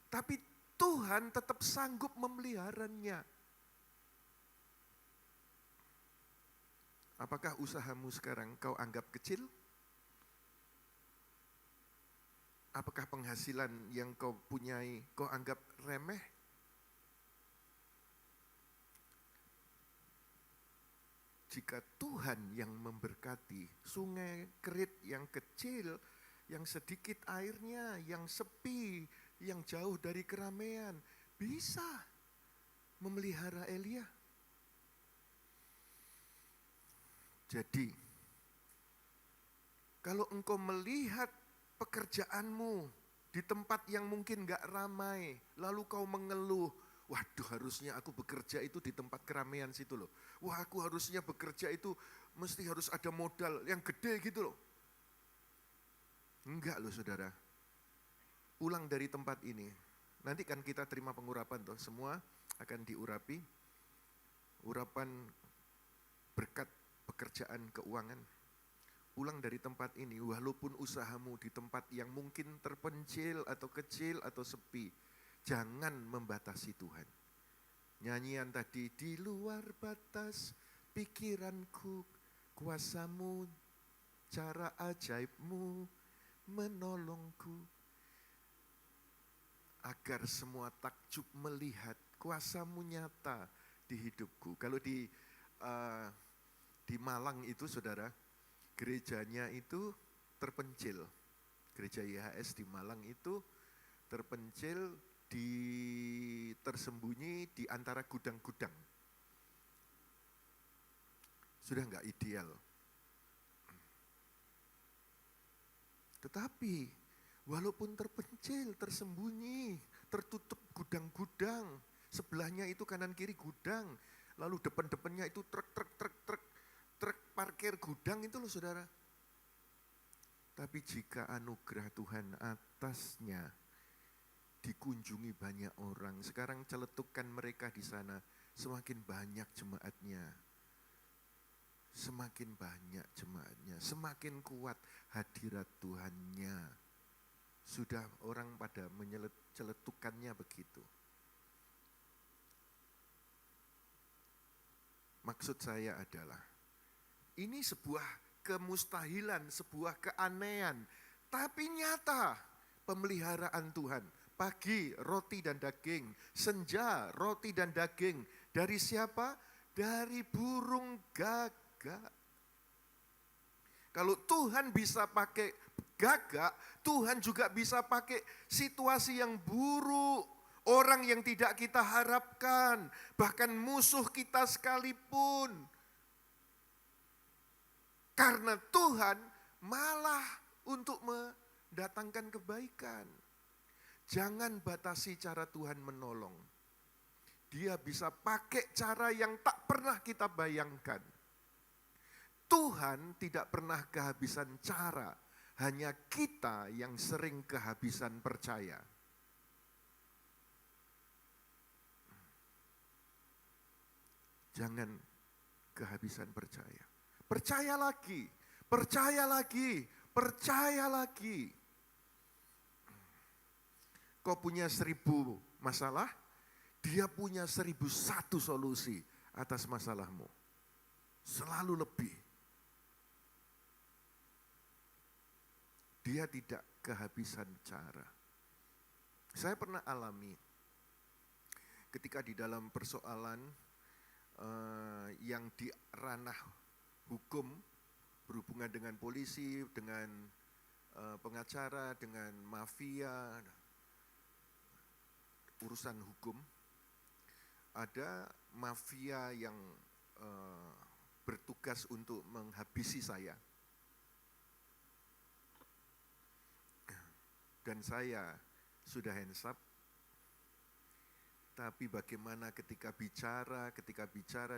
Tapi Tuhan tetap sanggup memeliharanya. Apakah usahamu sekarang kau anggap kecil? Apakah penghasilan yang kau punyai kau anggap remeh? Jika Tuhan yang memberkati sungai Kerit yang kecil, yang sedikit airnya, yang sepi, yang jauh dari keramaian, bisa memelihara Elia. Jadi, kalau engkau melihat pekerjaanmu di tempat yang mungkin gak ramai, lalu kau mengeluh, waduh harusnya aku bekerja itu di tempat keramaian situ loh. Wah aku harusnya bekerja itu mesti harus ada modal yang gede gitu loh. Enggak loh saudara, pulang dari tempat ini, nanti kan kita terima pengurapan toh, semua akan diurapi, urapan berkat pekerjaan keuangan. Pulang dari tempat ini, walaupun usahamu di tempat yang mungkin terpencil atau kecil atau sepi, jangan membatasi Tuhan. Nyanyian tadi, di luar batas pikiranku, kuasamu, cara ajaibmu, menolongku, agar semua takjub melihat kuasamu nyata di hidupku. Kalau di Malang itu saudara, gerejanya itu terpencil. Gereja YHS di Malang itu terpencil, tersembunyi di antara gudang-gudang. Sudah enggak ideal. Tetapi walaupun terpencil, tersembunyi, tertutup gudang-gudang, sebelahnya itu kanan kiri gudang, lalu depan-depannya itu truk parkir gudang itu loh saudara. Tapi jika anugerah Tuhan atasnya dikunjungi banyak orang, sekarang celetukan mereka di sana, semakin banyak jemaatnya. Semakin banyak jemaatnya, semakin kuat hadirat Tuhannya. Sudah orang pada menyeletukannya begitu. Maksud saya adalah, ini sebuah kemustahilan, sebuah keanehan, tapi nyata pemeliharaan Tuhan. Pagi roti dan daging, senja roti dan daging. Dari siapa? Dari burung gagak. Kalau Tuhan bisa pakai gagak, Tuhan juga bisa pakai situasi yang buruk. Orang yang tidak kita harapkan, bahkan musuh kita sekalipun. Karena Tuhan malah untuk mendatangkan kebaikan. Jangan batasi cara Tuhan menolong. Dia bisa pakai cara yang tak pernah kita bayangkan. Tuhan tidak pernah kehabisan cara, hanya kita yang sering kehabisan percaya. Jangan kehabisan percaya. Percaya lagi, percaya lagi, percaya lagi. Kau punya 1000 masalah, dia punya 1001 solusi atas masalahmu. Selalu lebih. Dia tidak kehabisan cara. Saya pernah alami ketika di dalam persoalan yang di ranah hukum berhubungan dengan polisi, dengan pengacara, dengan mafia, urusan hukum. Ada mafia yang bertugas untuk menghabisi saya. Dan saya sudah hands up, tapi bagaimana ketika bicara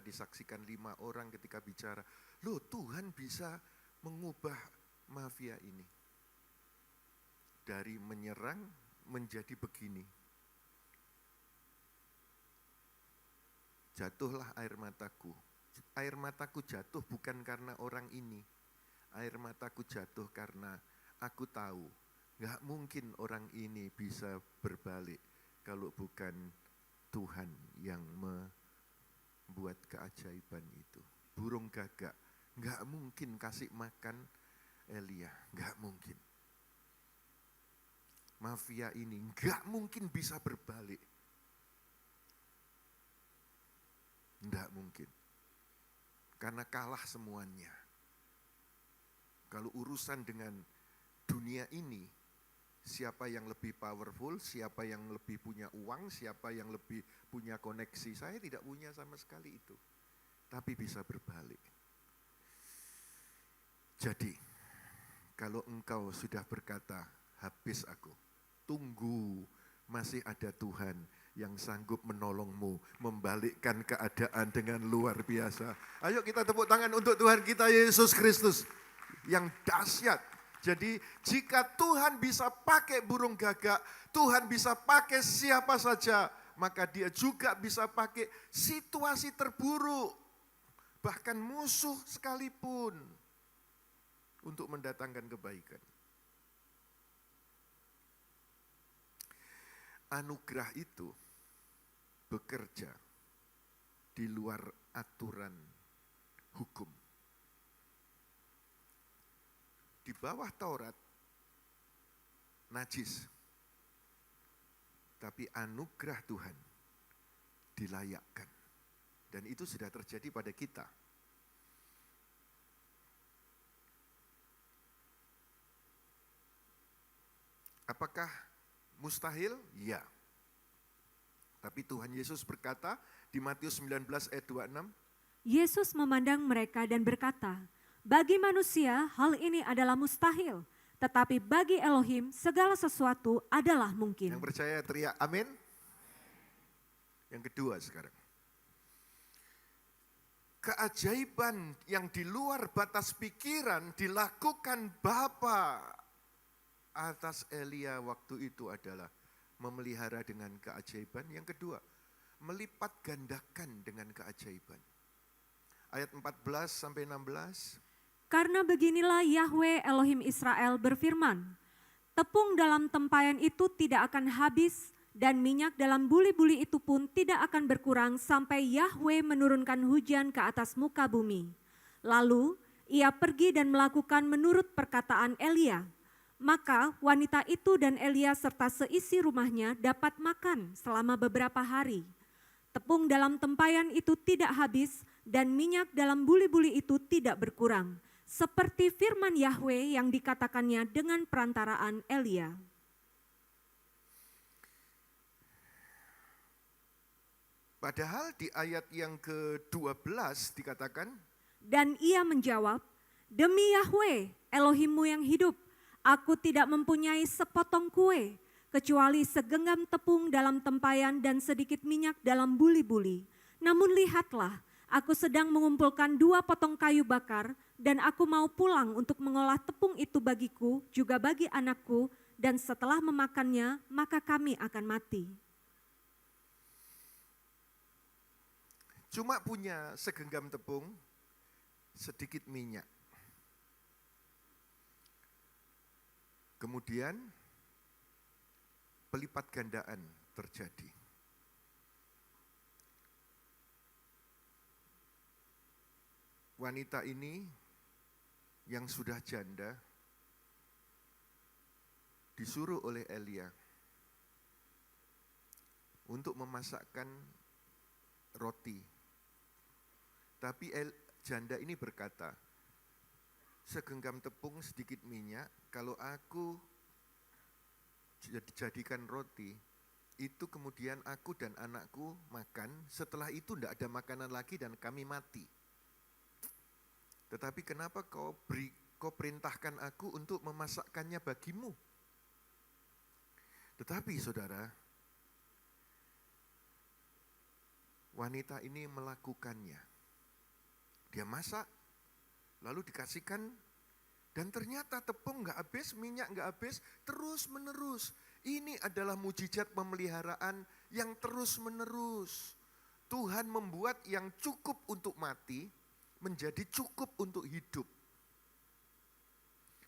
disaksikan 5 orang ketika bicara, loh Tuhan bisa mengubah mafia ini. Dari menyerang menjadi begini. Jatuhlah air mataku. Air mataku jatuh bukan karena orang ini. Air mataku jatuh karena aku tahu gak mungkin orang ini bisa berbalik kalau bukan Tuhan yang membuat keajaiban itu. Burung gagak gak mungkin kasih makan Elia, gak mungkin. Mafia ini gak mungkin bisa berbalik. Gak mungkin. Karena kalah semuanya. Kalau urusan dengan dunia ini, siapa yang lebih powerful, siapa yang lebih punya uang, siapa yang lebih punya koneksi. Saya tidak punya sama sekali itu. Tapi bisa berbalik. Jadi, kalau engkau sudah berkata, habis aku, tunggu, masih ada Tuhan yang sanggup menolongmu, membalikkan keadaan dengan luar biasa. Ayo kita tepuk tangan untuk Tuhan kita Yesus Kristus yang dahsyat. Jadi jika Tuhan bisa pakai burung gagak, Tuhan bisa pakai siapa saja, maka dia juga bisa pakai situasi terburuk, bahkan musuh sekalipun, untuk mendatangkan kebaikan. Anugerah itu bekerja di luar aturan hukum. Di bawah Taurat, najis. Tapi anugerah Tuhan dilayakkan. Dan itu sudah terjadi pada kita. Apakah mustahil? Ya. Tapi Tuhan Yesus berkata di Matius 19 ayat 26. Yesus memandang mereka dan berkata, bagi manusia hal ini adalah mustahil, tetapi bagi Elohim segala sesuatu adalah mungkin. Yang percaya teriak amin. Yang kedua sekarang. Keajaiban yang di luar batas pikiran dilakukan Bapa atas Elia waktu itu adalah memelihara dengan keajaiban. Yang kedua, melipat gandakan dengan keajaiban. Ayat 14 sampai 16. Karena beginilah Yahwe Elohim Israel berfirman, tepung dalam tempayan itu tidak akan habis dan minyak dalam buli-buli itu pun tidak akan berkurang sampai Yahwe menurunkan hujan ke atas muka bumi. Lalu ia pergi dan melakukan menurut perkataan Elia. Maka wanita itu dan Elia serta seisi rumahnya dapat makan selama beberapa hari. Tepung dalam tempayan itu tidak habis dan minyak dalam buli-buli itu tidak berkurang. Seperti firman Yahwe yang dikatakannya dengan perantaraan Elia. Padahal di ayat yang ke-12 dikatakan, Dan ia menjawab, demi Yahwe Elohimmu yang hidup, aku tidak mempunyai sepotong kue, kecuali segenggam tepung dalam tempayan dan sedikit minyak dalam buli-buli. Namun lihatlah, aku sedang mengumpulkan 2 potong kayu bakar, dan aku mau pulang untuk mengolah tepung itu bagiku, juga bagi anakku, dan setelah memakannya, maka kami akan mati. cuma punya segenggam tepung, sedikit minyak. Kemudian pelipat gandaan terjadi. Wanita ini yang sudah janda disuruh oleh Elia untuk memasakkan roti. Tapi janda ini berkata, segenggam tepung sedikit minyak, kalau aku jadikan roti, itu kemudian aku dan anakku makan, setelah itu tidak ada makanan lagi dan kami mati. Tetapi kenapa kau perintahkan aku untuk memasakkannya bagimu? Tetapi saudara, wanita ini melakukannya. Dia masak, lalu dikasihkan, dan ternyata tepung nggak habis, minyak nggak habis, terus menerus. Ini adalah mujizat pemeliharaan yang terus menerus. Tuhan membuat yang cukup untuk mati menjadi cukup untuk hidup.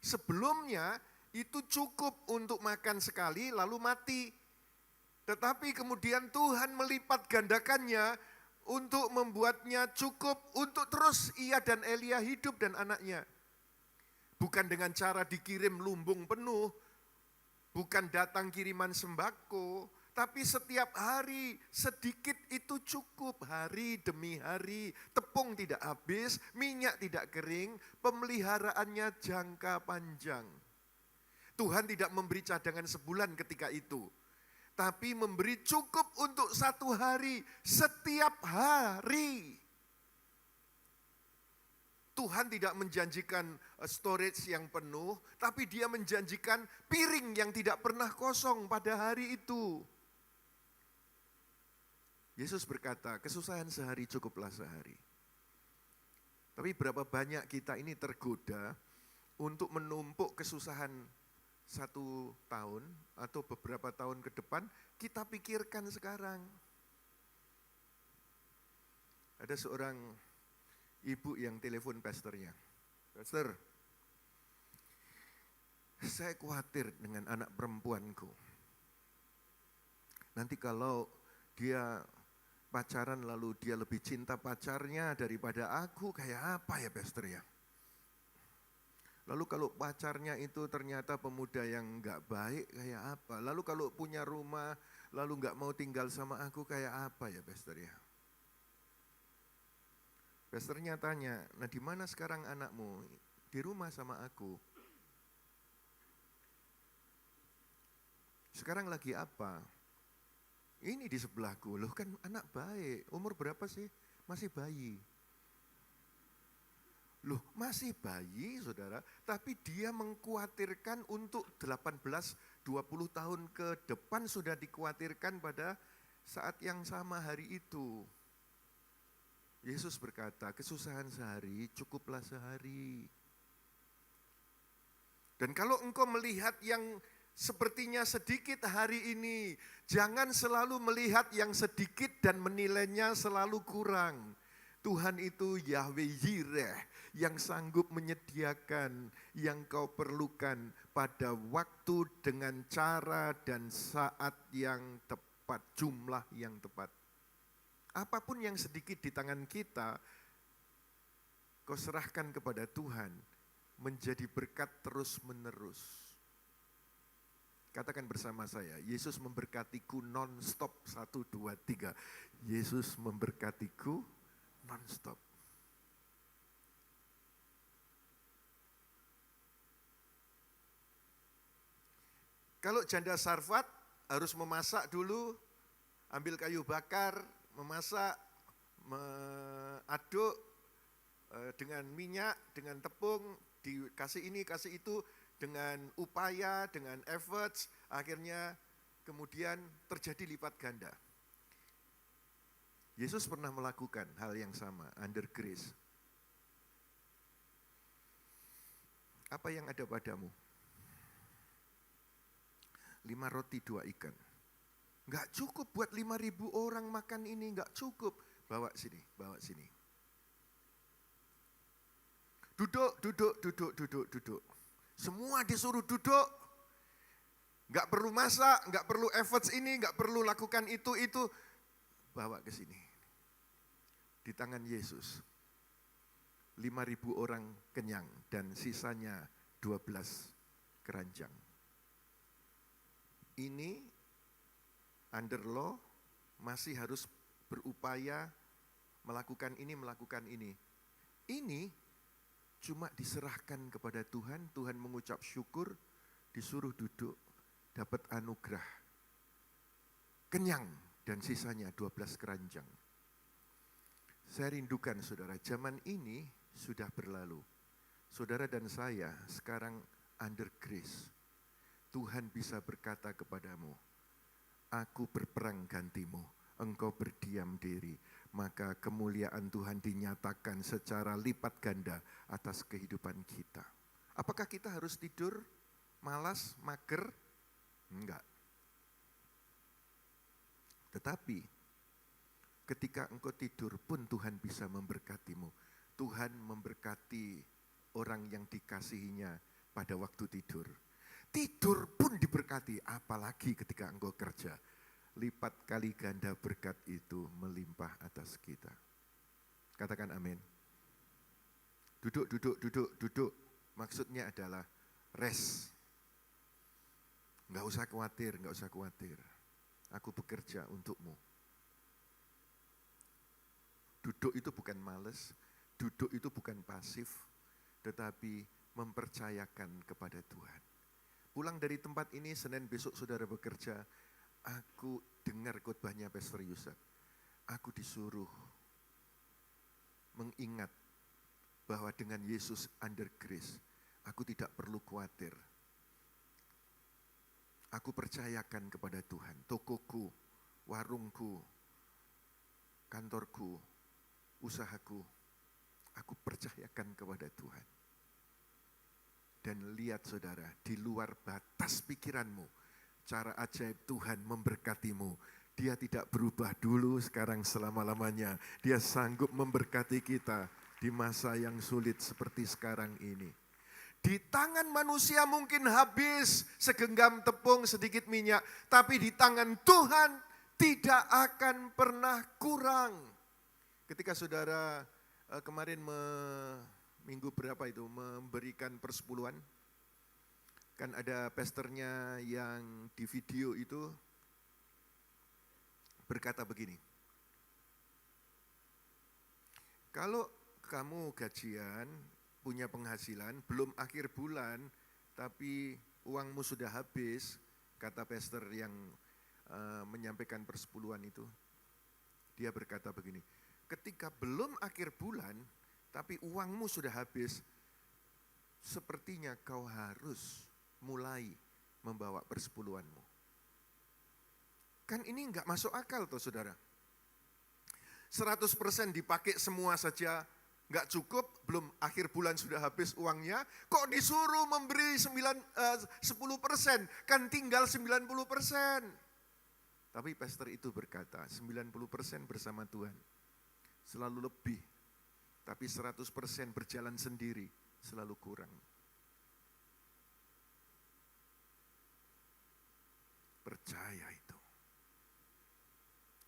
Sebelumnya itu cukup untuk makan sekali lalu mati. Tetapi kemudian Tuhan melipat gandakannya untuk membuatnya cukup untuk terus ia dan Elia hidup dan anaknya. Bukan dengan cara dikirim lumbung penuh, bukan datang kiriman sembako, tapi setiap hari sedikit itu cukup, hari demi hari. Tepung tidak habis, minyak tidak kering, pemeliharaannya jangka panjang. Tuhan tidak memberi cadangan sebulan ketika itu, tapi memberi cukup untuk 1 hari, setiap hari. Tuhan tidak menjanjikan storage yang penuh, tapi Dia menjanjikan piring yang tidak pernah kosong pada hari itu. Yesus berkata, kesusahan sehari cukuplah sehari. Tapi berapa banyak kita ini tergoda untuk menumpuk kesusahan 1 tahun atau beberapa tahun ke depan, kita pikirkan sekarang. Ada seorang ibu yang telepon pastornya. Pastor, saya khawatir dengan anak perempuanku. Nanti kalau dia pacaran lalu dia lebih cinta pacarnya daripada aku, kayak apa ya pastor ya? Lalu kalau pacarnya itu ternyata pemuda yang enggak baik, kayak apa? Lalu kalau punya rumah, lalu enggak mau tinggal sama aku, kayak apa ya pastor ya? Pastornya tanya, nah di mana sekarang anakmu? Di rumah sama aku. Sekarang lagi apa? Ini di sebelahku, loh kan anak baik, umur berapa sih? Masih bayi. Loh masih bayi saudara, tapi dia mengkhawatirkan untuk 18-20 tahun ke depan sudah dikhawatirkan pada saat yang sama hari itu. Yesus berkata, kesusahan sehari cukuplah sehari. Dan kalau engkau melihat yang sepertinya sedikit hari ini. Jangan selalu melihat yang sedikit dan menilainya selalu kurang. Tuhan itu Yahweh Yireh yang sanggup menyediakan yang kau perlukan pada waktu dengan cara dan saat yang tepat, jumlah yang tepat. Apapun yang sedikit di tangan kita, kau serahkan kepada Tuhan, menjadi berkat terus-menerus. Katakan bersama saya, Yesus memberkatiku non-stop, 1, 2, 3. Yesus memberkatiku non-stop. Kalau janda Sarfat harus memasak dulu, ambil kayu bakar, memasak, aduk dengan minyak, dengan tepung, dikasih ini, kasih itu, dengan upaya, dengan efforts, akhirnya kemudian terjadi lipat ganda. Yesus pernah melakukan hal yang sama, under grace. Apa yang ada padamu? 5 roti 2 ikan. Enggak cukup buat 5.000 orang makan ini, enggak cukup. Bawa sini, bawa sini. Duduk, duduk, duduk, duduk, duduk. Semua disuruh duduk. Enggak perlu masak, enggak perlu efforts ini, enggak perlu lakukan itu. Bawa ke sini. Di tangan Yesus. 5.000 orang kenyang dan sisanya 12 keranjang. Ini under law masih harus berupaya melakukan ini, melakukan ini. Ini cuma diserahkan kepada Tuhan, Tuhan mengucap syukur, disuruh duduk, dapat anugerah. Kenyang dan sisanya 12 keranjang. Saya rindukan saudara, zaman ini sudah berlalu. Saudara dan saya sekarang under grace. Tuhan bisa berkata kepadamu, aku berperang gantimu, engkau berdiam diri. Maka kemuliaan Tuhan dinyatakan secara lipat ganda atas kehidupan kita. Apakah kita harus tidur, malas, mager? Enggak. Tetapi ketika engkau tidur pun Tuhan bisa memberkatimu. Tuhan memberkati orang yang dikasihinya pada waktu tidur. Tidur pun diberkati, apalagi ketika engkau kerja. Lipat kali ganda berkat itu melimpah atas kita. Katakan amin. Duduk, duduk, duduk, duduk. Maksudnya adalah rest. Enggak usah khawatir, enggak usah khawatir. Aku bekerja untukmu. Duduk itu bukan males, duduk itu bukan pasif, tetapi mempercayakan kepada Tuhan. Pulang dari tempat ini, Senin besok saudara bekerja, aku dengar khotbahnya Pastor Yusuf. Aku disuruh mengingat bahwa dengan Yesus under grace, aku tidak perlu khawatir. Aku percayakan kepada Tuhan, tokoku, warungku, kantorku, usahaku, aku percayakan kepada Tuhan. Dan lihat saudara, di luar batas pikiranmu, cara ajaib Tuhan memberkatimu. Dia tidak berubah dulu, sekarang selama-lamanya. Dia sanggup memberkati kita di masa yang sulit seperti sekarang ini. Di tangan manusia mungkin habis segenggam tepung, sedikit minyak. Tapi di tangan Tuhan tidak akan pernah kurang. Ketika saudara kemarin minggu berapa itu memberikan persepuluhan, kan ada pastornya yang di video itu berkata begini, kalau kamu gajian, punya penghasilan, belum akhir bulan, tapi uangmu sudah habis, kata pastor yang menyampaikan persepuluhan itu, dia berkata begini, ketika belum akhir bulan, tapi uangmu sudah habis, sepertinya kau harus mulai membawa persepuluhanmu. Kan ini enggak masuk akal tuh saudara. 100% dipakai semua saja nggak cukup, belum akhir bulan sudah habis uangnya, kok disuruh memberi 10%, kan tinggal 90%. Tapi pastor itu berkata, 90% bersama Tuhan selalu lebih, tapi 100% berjalan sendiri selalu kurang. Percaya itu.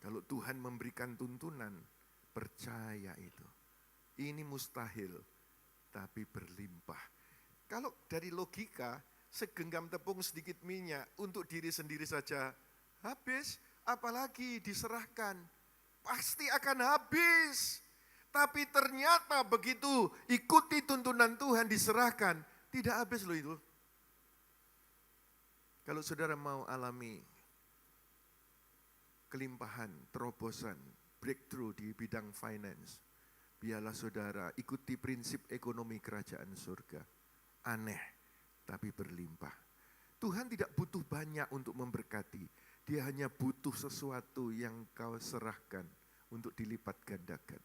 Kalau Tuhan memberikan tuntunan, percaya itu. Ini mustahil, tapi berlimpah. Kalau dari logika, segenggam tepung sedikit minyak untuk diri sendiri saja habis, apalagi diserahkan. Pasti akan habis. Tapi ternyata begitu ikuti tuntunan Tuhan diserahkan, tidak habis loh itu. Kalau saudara mau alami kelimpahan, terobosan, breakthrough di bidang finance, biarlah saudara ikuti prinsip ekonomi kerajaan surga. Aneh, tapi berlimpah. Tuhan tidak butuh banyak untuk memberkati. Dia hanya butuh sesuatu yang kau serahkan untuk dilipat gandakan.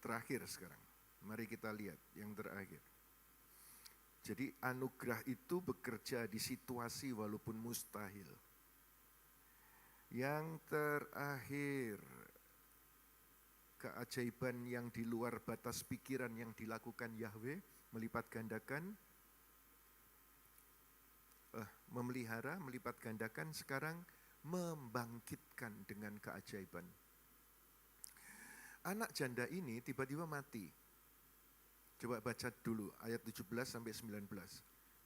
Terakhir sekarang, mari kita lihat yang terakhir. Jadi anugerah itu bekerja di situasi walaupun mustahil. Yang terakhir, keajaiban yang di luar batas pikiran yang dilakukan Yahweh, melipat gandakan, memelihara, melipat gandakan, sekarang membangkitkan dengan keajaiban. Anak janda ini tiba-tiba mati. Coba baca dulu ayat 17 sampai 19.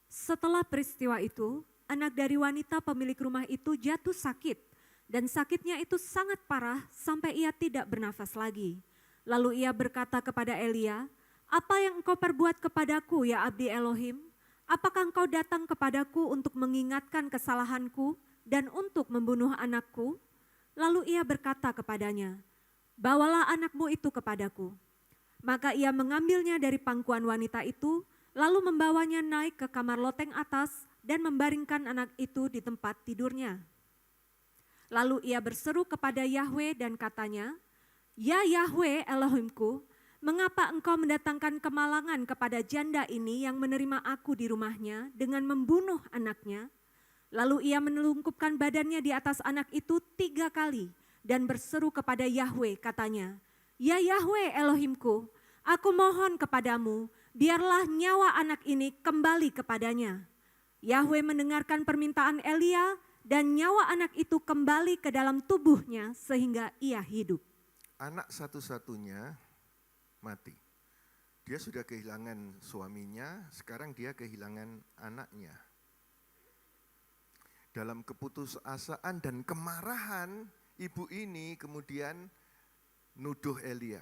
Setelah peristiwa itu, anak dari wanita pemilik rumah itu jatuh sakit, dan sakitnya itu sangat parah sampai ia tidak bernafas lagi. Lalu ia berkata kepada Elia, "Apa yang engkau perbuat kepadaku, ya abdi Elohim? Apakah engkau datang kepadaku untuk mengingatkan kesalahanku dan untuk membunuh anakku?" Lalu ia berkata kepadanya, "Bawalah anakmu itu kepadaku." Maka ia mengambilnya dari pangkuan wanita itu, lalu membawanya naik ke kamar loteng atas dan membaringkan anak itu di tempat tidurnya. Lalu ia berseru kepada Yahweh dan katanya, "Ya Yahweh Elohimku, mengapa engkau mendatangkan kemalangan kepada janda ini yang menerima aku di rumahnya dengan membunuh anaknya?" Lalu ia menelungkupkan badannya di atas anak itu 3 kali dan berseru kepada Yahweh katanya, "Ya Yahweh Elohimku, aku mohon kepadamu, biarlah nyawa anak ini kembali kepadanya." Yahweh mendengarkan permintaan Elia dan nyawa anak itu kembali ke dalam tubuhnya sehingga ia hidup. Anak satu-satunya mati. Dia sudah kehilangan suaminya, sekarang dia kehilangan anaknya. Dalam keputusasaan dan kemarahan, ibu ini kemudian nuduh Elia.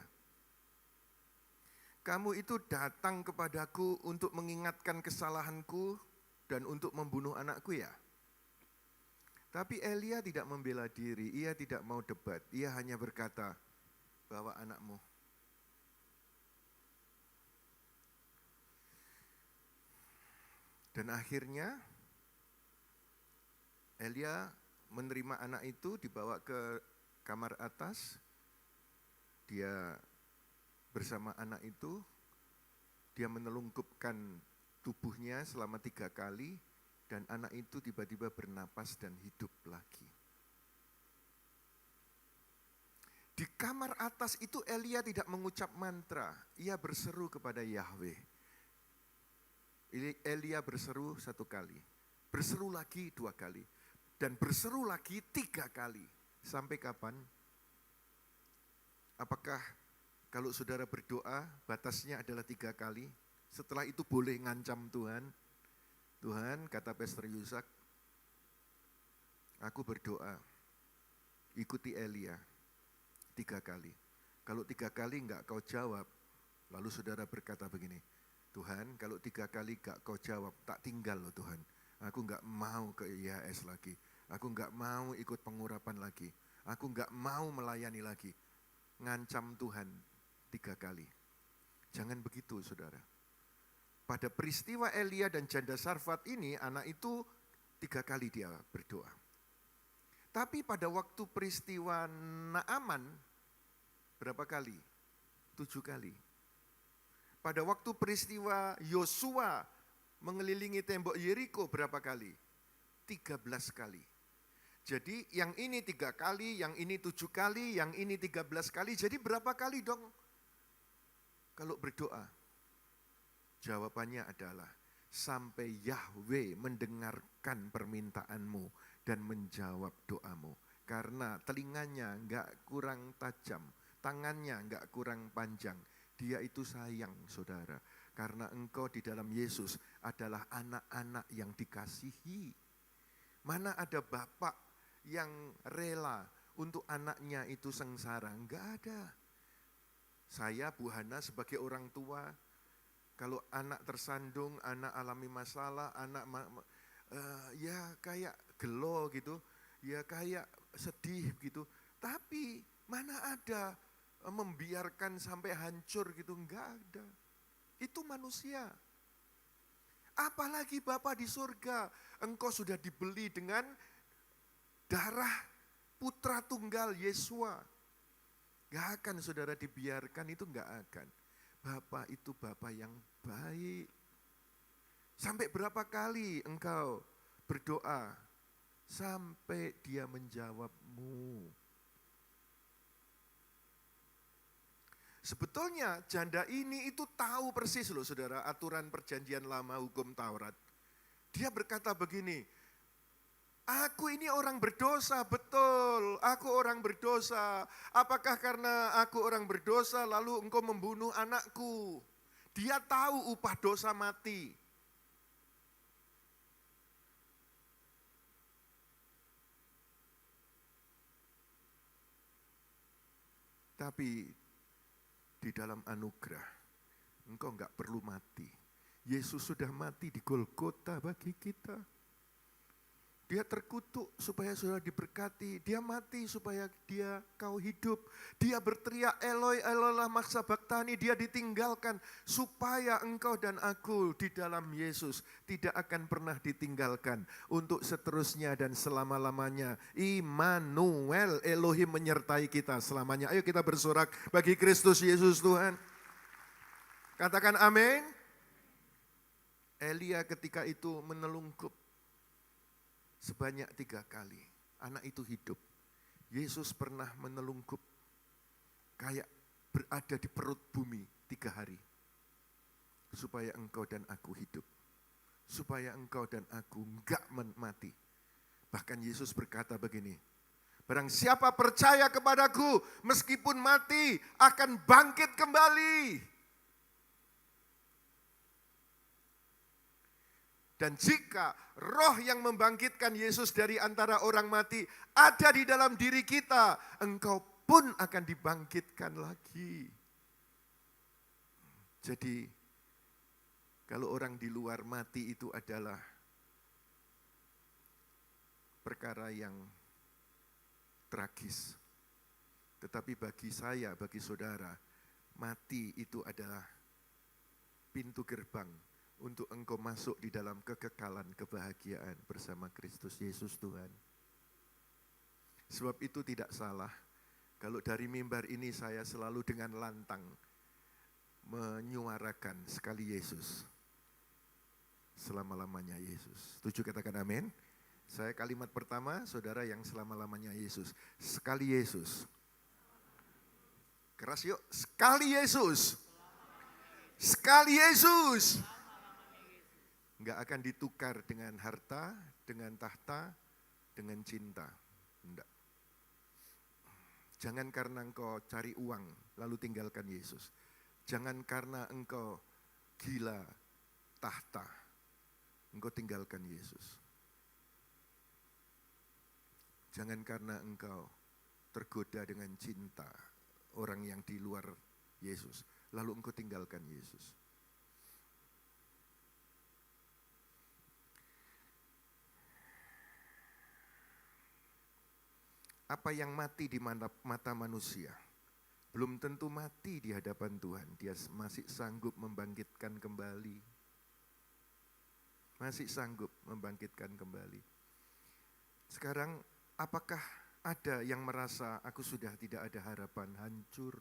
"Kamu itu datang kepadaku untuk mengingatkan kesalahanku dan untuk membunuh anakku ya?" Tapi Elia tidak membela diri, ia tidak mau debat, ia hanya berkata, "Bawa anakmu." Dan akhirnya Elia menerima anak itu, dibawa ke kamar atas. Dia bersama anak itu, dia menelungkupkan tubuhnya selama 3 kali, dan anak itu tiba-tiba bernapas dan hidup lagi. Di kamar atas itu Elia tidak mengucap mantra, ia berseru kepada Yahweh. Elia berseru 1 kali, berseru lagi 2 kali, dan berseru lagi 3 kali. Sampai kapan? Apakah kalau saudara berdoa batasnya adalah 3 kali? Setelah itu boleh ngancam Tuhan? Tuhan, kata Pastor Yusak, aku berdoa, ikuti Elia 3 kali. Kalau 3 kali enggak kau jawab, lalu saudara berkata begini, "Tuhan, kalau 3 kali enggak kau jawab, tak tinggal loh Tuhan. Aku enggak mau ke IHS lagi. Aku enggak mau ikut pengurapan lagi. Aku enggak mau melayani lagi." Ngancam Tuhan 3 kali. Jangan begitu saudara. pada peristiwa Elia dan janda Sarfat ini, anak itu 3 kali dia berdoa. Tapi pada waktu peristiwa Naaman, berapa kali? 7 kali. Pada waktu peristiwa Yosua mengelilingi tembok Yeriko, berapa kali? 13 kali. Jadi yang ini 3 kali, yang ini 7 kali, yang ini 13 kali. Jadi berapa kali dong kalau berdoa? Jawabannya adalah sampai Yahweh mendengarkan permintaanmu dan menjawab doamu. Karena telinganya enggak kurang tajam, tangannya enggak kurang panjang. Dia itu sayang, saudara. Karena engkau di dalam Yesus adalah anak-anak yang dikasihi. Mana ada bapak yang rela untuk anaknya itu sengsara? Enggak ada. Saya, Bu Hana, sebagai orang tua, kalau anak tersandung, anak alami masalah, anak ya kayak gelo gitu, ya kayak sedih gitu. Tapi mana ada membiarkan sampai hancur gitu, enggak ada. Itu manusia. Apalagi Bapa di surga, engkau sudah dibeli dengan darah putra tunggal Yesua. Gak akan saudara dibiarkan, itu gak akan. Bapa itu Bapa yang baik. Sampai berapa kali engkau berdoa sampai dia menjawabmu. Sebetulnya janda ini itu tahu persis loh saudara, aturan perjanjian lama hukum Taurat. Dia berkata begini, aku ini orang berdosa, betul, aku orang berdosa. Apakah karena aku orang berdosa lalu engkau membunuh anakku? Dia tahu upah dosa mati. Tapi di dalam anugerah, engkau enggak perlu mati. Yesus sudah mati di Golgota bagi kita. Dia terkutuk supaya saudara diberkati. Dia mati supaya kau hidup. Dia berteriak Eloi, Eloi lama sabachthani. Dia ditinggalkan supaya engkau dan aku di dalam Yesus tidak akan pernah ditinggalkan. Untuk seterusnya dan selama-lamanya. Immanuel, Elohim menyertai kita selamanya. Ayo kita bersorak bagi Kristus Yesus Tuhan. Katakan amin. Elia ketika itu menelungkup sebanyak 3 kali. Anak itu hidup. Yesus pernah menelungkup kayak berada di perut bumi 3 hari. Supaya engkau dan aku hidup. Supaya engkau dan aku enggak mati. Bahkan Yesus berkata begini, barang siapa percaya kepadaku meskipun mati akan bangkit kembali. Dan jika roh yang membangkitkan Yesus dari antara orang mati ada di dalam diri kita, engkau pun akan dibangkitkan lagi. Jadi, kalau orang di luar mati itu adalah perkara yang tragis. Tetapi bagi saya, bagi saudara, mati itu adalah pintu gerbang untuk engkau masuk di dalam kekekalan kebahagiaan bersama Kristus Yesus Tuhan. Sebab itu tidak salah kalau dari mimbar ini saya selalu dengan lantang menyuarakan sekali Yesus. Selama-lamanya Yesus. Setuju katakan amin? Saya kalimat pertama, saudara yang selama-lamanya Yesus. Sekali Yesus. Keras yuk, sekali Yesus. Sekali Yesus. Enggak akan ditukar dengan harta, dengan tahta, dengan cinta. Enggak. Jangan karena engkau cari uang, lalu tinggalkan Yesus. Jangan karena engkau gila tahta, engkau tinggalkan Yesus. Jangan karena engkau tergoda dengan cinta orang yang di luar Yesus, lalu engkau tinggalkan Yesus. Apa yang mati di mata manusia, belum tentu mati di hadapan Tuhan. Dia masih sanggup membangkitkan kembali. masih sanggup membangkitkan kembali. Sekarang apakah ada yang merasa aku sudah tidak ada harapan, hancur,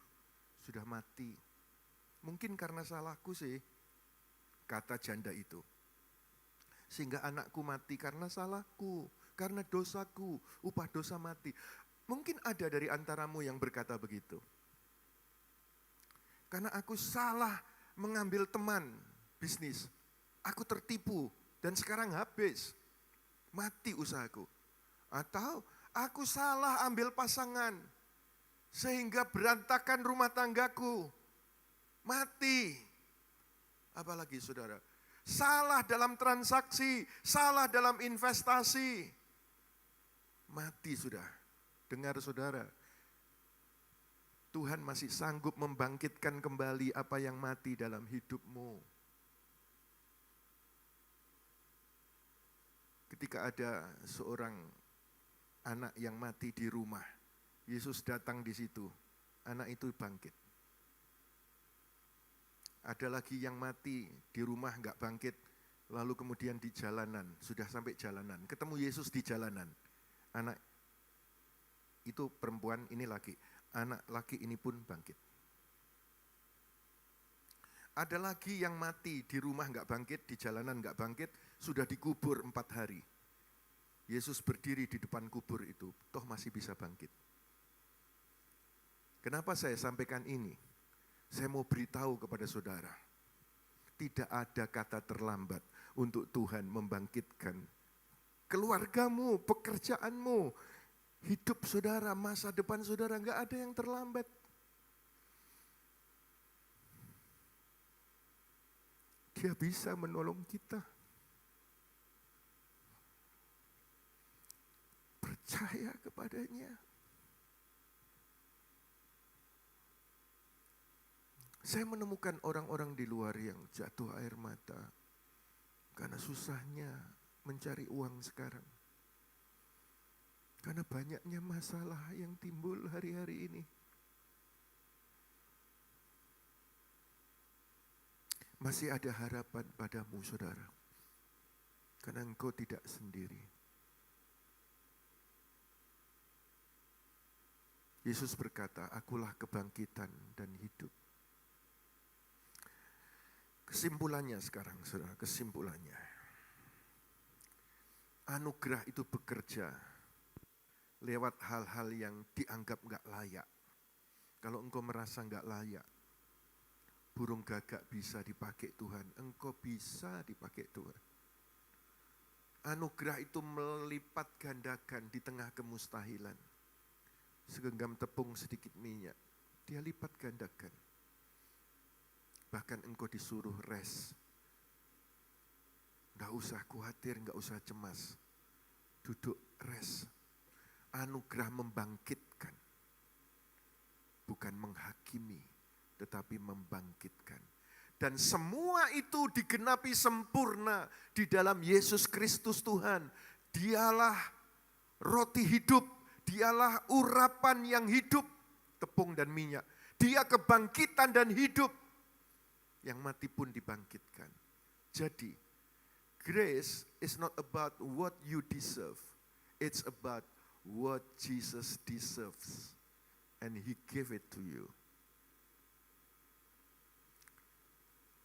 sudah mati? Mungkin karena salahku sih, kata janda itu. Sehingga anakku mati karena salahku, karena dosaku, upah dosa mati. Mungkin ada dari antaramu yang berkata begitu. Karena aku salah mengambil teman bisnis, aku tertipu dan sekarang habis, mati usahaku. Atau aku salah ambil pasangan sehingga berantakan rumah tanggaku, mati. Apalagi saudara, salah dalam transaksi, salah dalam investasi, mati sudah. Dengar saudara, Tuhan masih sanggup membangkitkan kembali apa yang mati dalam hidupmu. Ketika ada seorang anak yang mati di rumah, Yesus datang di situ, anak itu bangkit. Ada lagi yang mati di rumah enggak bangkit, lalu kemudian di jalanan, sudah sampai jalanan, ketemu Yesus di jalanan. Anak itu perempuan, ini laki, anak laki ini pun bangkit. Ada lagi yang mati di rumah enggak bangkit, di jalanan enggak bangkit, sudah dikubur 4 hari. Yesus berdiri di depan kubur itu, toh masih bisa bangkit. Kenapa saya sampaikan ini? Saya mau beritahu kepada saudara, tidak ada kata terlambat untuk Tuhan membangkitkan keluargamu, pekerjaanmu, hidup saudara, masa depan saudara, enggak ada yang terlambat. Dia bisa menolong kita. Percaya kepadanya. Saya menemukan orang-orang di luar yang jatuh air mata karena susahnya mencari uang sekarang. Karena banyaknya masalah yang timbul hari-hari ini. Masih ada harapan padamu saudara. Karena engkau tidak sendiri. Yesus berkata, akulah kebangkitan dan hidup. Kesimpulannya sekarang, saudara, kesimpulannya. Anugerah itu bekerja lewat hal-hal yang dianggap enggak layak. Kalau engkau merasa enggak layak, burung gagak bisa dipakai Tuhan, engkau bisa dipakai Tuhan. Anugerah itu melipat gandakan di tengah kemustahilan. Segenggam tepung sedikit minyak, dia lipat gandakan. Bahkan engkau disuruh rest. Enggak usah khawatir, enggak usah cemas. Duduk rest. Anugerah membangkitkan. Bukan menghakimi, tetapi membangkitkan. Dan semua itu digenapi sempurna di dalam Yesus Kristus Tuhan. Dialah roti hidup, dialah urapan yang hidup, tepung dan minyak. Dia kebangkitan dan hidup, yang mati pun dibangkitkan. Jadi, grace is not about what you deserve. It's about what Jesus deserves. And He gave it to you.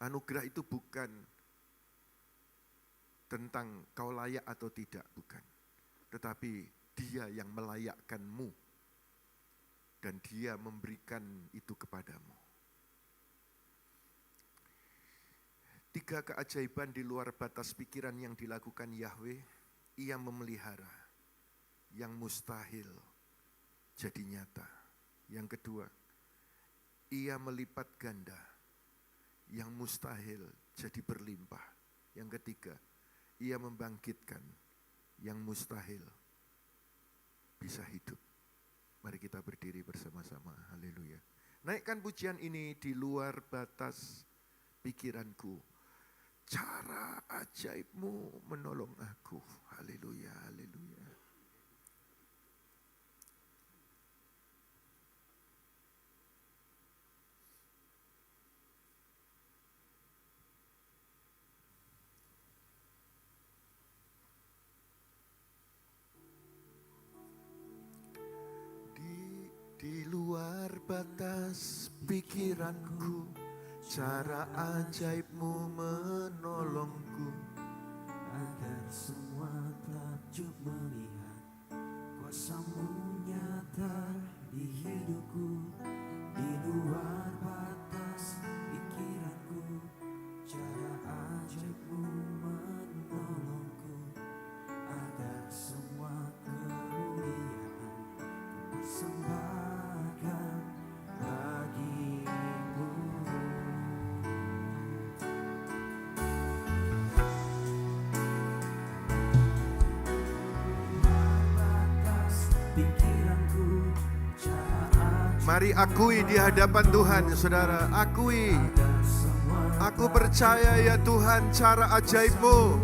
Anugerah itu bukan tentang kau layak atau tidak, bukan. Tetapi Dia yang melayakkanmu. Dan Dia memberikan itu kepadamu. 3 keajaiban di luar batas pikiran yang dilakukan Yahweh, Ia memelihara yang mustahil jadi nyata. Yang kedua, Ia melipat ganda yang mustahil jadi berlimpah. Yang ketiga, Ia membangkitkan yang mustahil bisa hidup. Mari kita berdiri bersama-sama. Haleluya. Naikkan pujian ini di luar batas pikiranku. Cara ajaibmu menolong aku. Haleluya, haleluya. Di luar batas pikiranku, cara ajaibmu menolongku. Agar semua takjub melihat kuasa-Mu nyata di hidupku. Di luar batas pikiranku, cara ajaib-Mu menolongku. Agar semua kemuliaan ku persembahkan bagi-Mu. Batas pikiranku, cara ajaib Mari akui di hadapan Tuhan, saudara. Akui. Aku percaya ya Tuhan cara ajaib-Mu.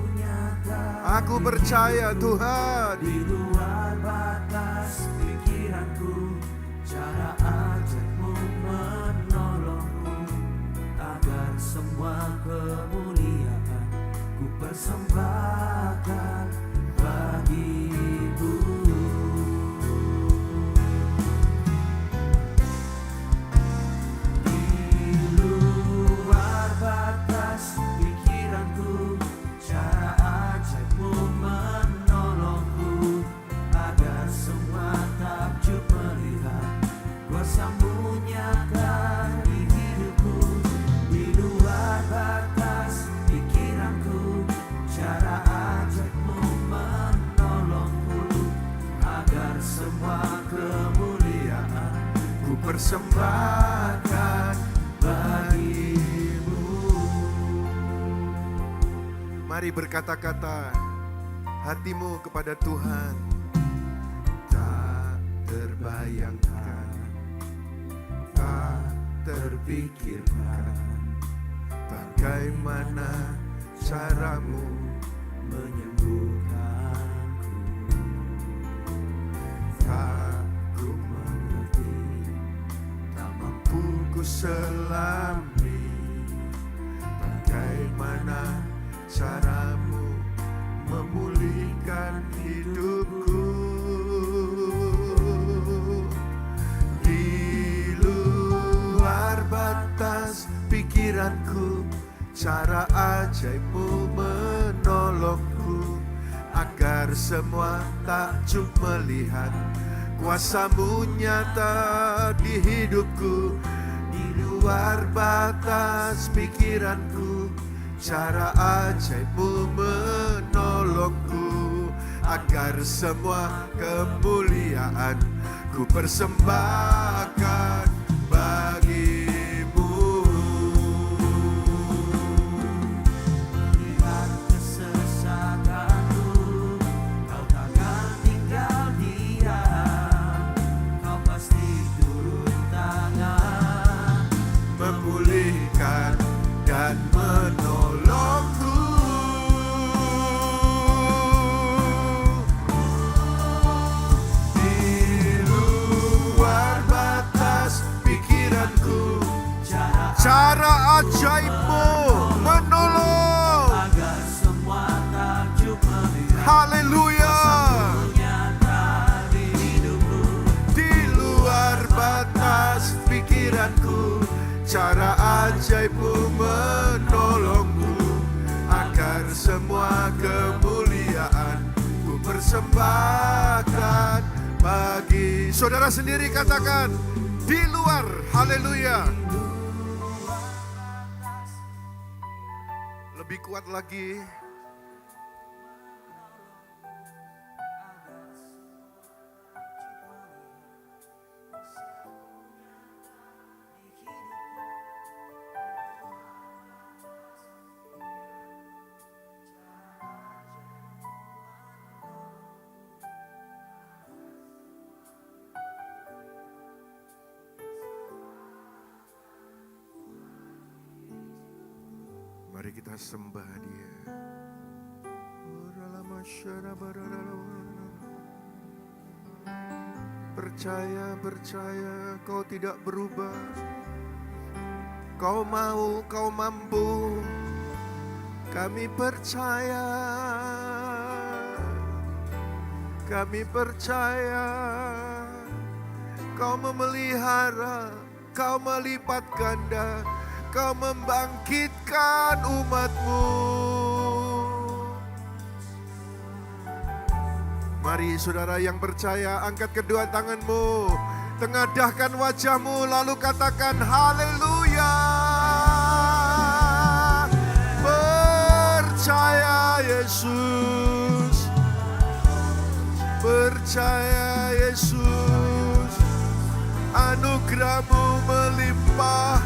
Aku percaya Tuhan. di luar batas pikiranku, cara ajaib-Mu menolongku. Agar semua kemuliaan ku persembahkan bagi-Mu. Di luar batas pikiranku, cara ajaib-Mu menolongku. Agar semua takjub melihat kuasa-Mu nyata di hidupku. Di luar batas pikiranku, cara ajaib-Mu menolongku. Agar semua kemuliaan ku persembahkan bagi-Mu. Mari berkata-kata hatimu kepada Tuhan. Tak terbayangkan, tak terpikirkan, bagaimana caramu Menyembuhkanku, tak ku mengerti, tak mampu ku selami. Bagaimana caramu memulihkan hidupku. Di luar batas pikiranku, cara ajaib-Mu menolongku. Agar semua takjub melihat kuasa-Mu nyata di hidupku. Di luar batas pikiranku, cara ajaib-Mu menolongku. Agar semua kemuliaan ku persembahkan bagi-Mu. melihat kesesakanku. Kau takkan tinggal diam, Kau pasti turun tangan. Memulihkan dan menolongku. Di luar batas pikiranku, cara ajaib-Mu menolong. Agar semua takjub melihat Haleluya. nyata di hidupku. Di luar batas pikiranku, cara ajaib-Mu menolongku. Agar semua kemuliaan ku persembahkan bagi. Saudara sendiri katakan, di luar. Haleluya. Lebih kuat lagi. Mari kita sembah Dia. Percaya, percaya Kau tidak berubah. Kau mau, Kau mampu. Kami percaya. Kami percaya Kau memelihara, Kau melipat ganda, Kau membangkitkan umat-Mu. Mari saudara yang percaya, angkat kedua tanganmu, tengadahkan wajahmu, lalu katakan haleluya. Percaya Yesus, percaya Yesus, anugerah-Mu melimpah,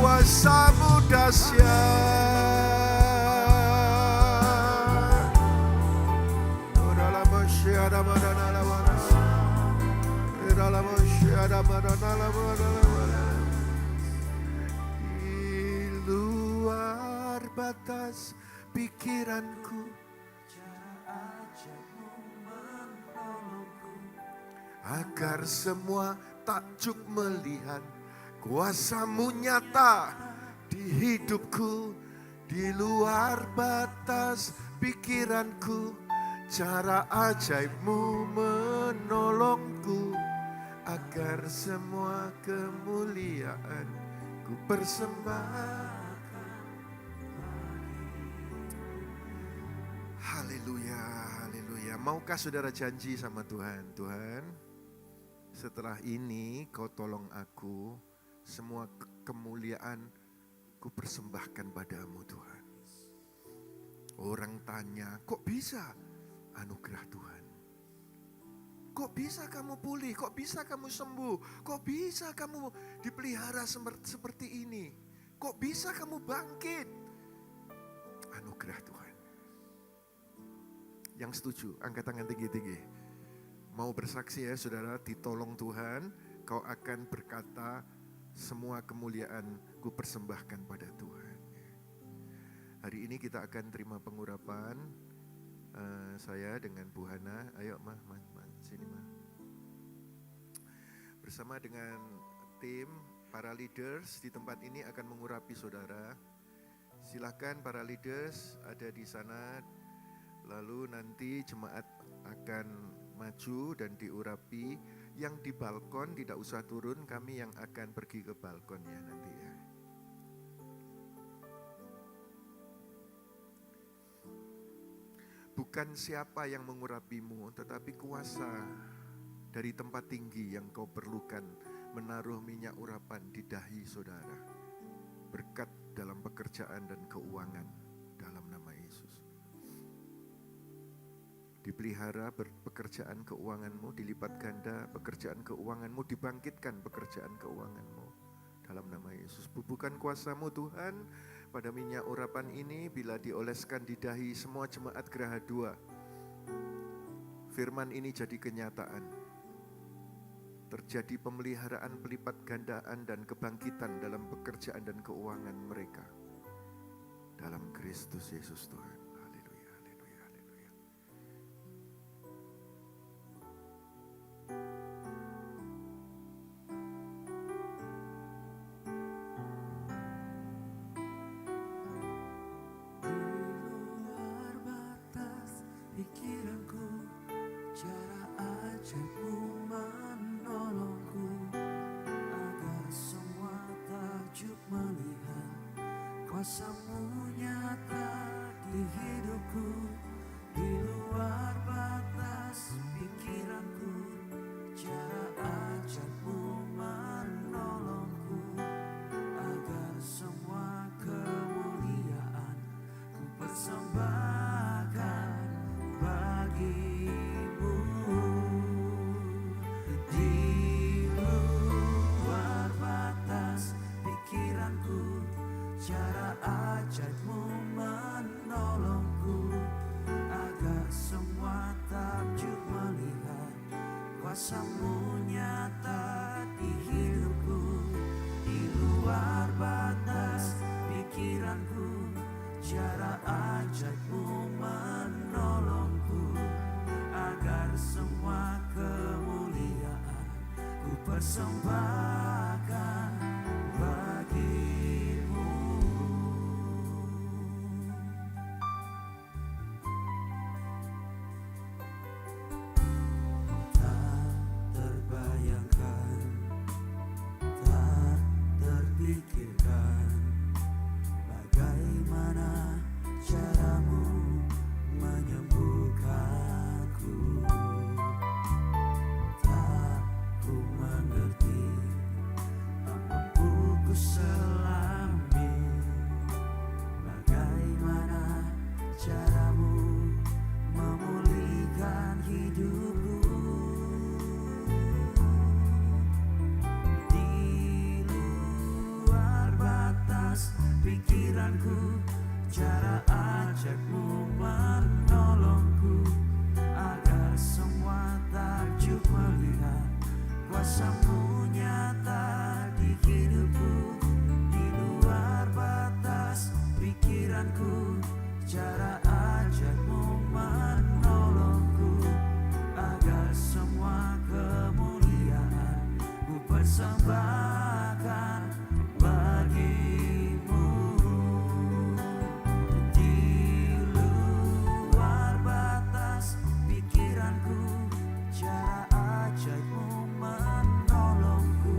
kuasa-Mu dahsyat. Di luar batas pikiranku, agar semua takjub melihat kuasa-Mu nyata di hidupku. Di luar batas pikiranku, cara ajaib-Mu menolongku, agar semua kemuliaan ku persembahkan. Haleluya, haleluya. Maukah saudara janji sama Tuhan? Tuhan, setelah ini Kau tolong aku, semua kemuliaan ku persembahkan padamu Tuhan. Orang tanya, kok bisa? Anugerah Tuhan. Kok bisa kamu pulih? Kok bisa kamu sembuh? Kok bisa kamu dipelihara seperti ini? Kok bisa kamu bangkit? Anugerah Tuhan. Yang setuju, angkat tangan tinggi-tinggi. Mau bersaksi ya saudara, ditolong Tuhan, kau akan berkata, semua kemuliaan ku persembahkan pada Tuhan. Hari ini kita akan terima pengurapan. Saya dengan Bu Hana, ayo Ma, sini Ma. Bersama dengan tim para leaders di tempat ini akan mengurapi saudara. Silakan para leaders ada di sana. Lalu nanti jemaat akan maju dan diurapi. Yang di balkon tidak usah turun, kami yang akan pergi ke balkon ya nanti ya. Bukan siapa yang mengurapimu, tetapi kuasa dari tempat tinggi yang kau perlukan menaruh minyak urapan di dahi saudara. Berkat dalam pekerjaan dan keuangan dalam nama Yesus. Dipelihara pekerjaan keuanganmu, dilipat ganda pekerjaan keuanganmu, dibangkitkan pekerjaan keuanganmu dalam nama Yesus. Bubukan kuasa-Mu Tuhan pada minyak urapan ini, bila dioleskan di dahi semua jemaat Geraha 2, firman ini jadi kenyataan. Terjadi pemeliharaan, pelipat gandaan dan kebangkitan dalam pekerjaan dan keuangan mereka. Dalam Kristus Yesus Tuhan. Haleluya, haleluya, haleluya. Pikiranku, cara ajaib-Mu menolongku, agar semua takjub melihat kuasa-Mu nyata di hidupku. Di luar batas pikiranku, cara ajaib-Mu menolongku, agar semua kemuliaan ku persembahkan bagimu. Di luar batas pikiranku, cara ajaib-Mu menolongku, agar semua takjub melihat kuasa-Mu nyata di hidupku. Di luar batas pikiranku, cara ajaib-Mu menolongku, agar semua kemuliaan ku persembahkan bagimu. Tak pikiranku, cara ajaibmu menolongku, agar semua takjub melihat kuasa-Mu nyata di hidupku. Di luar batas pikiranku, cara ajaibmu menolongku, agar semua kemuliaan ku persembahkan bagimu. Di luar batas pikiranku, cara ajaibmu menolongku,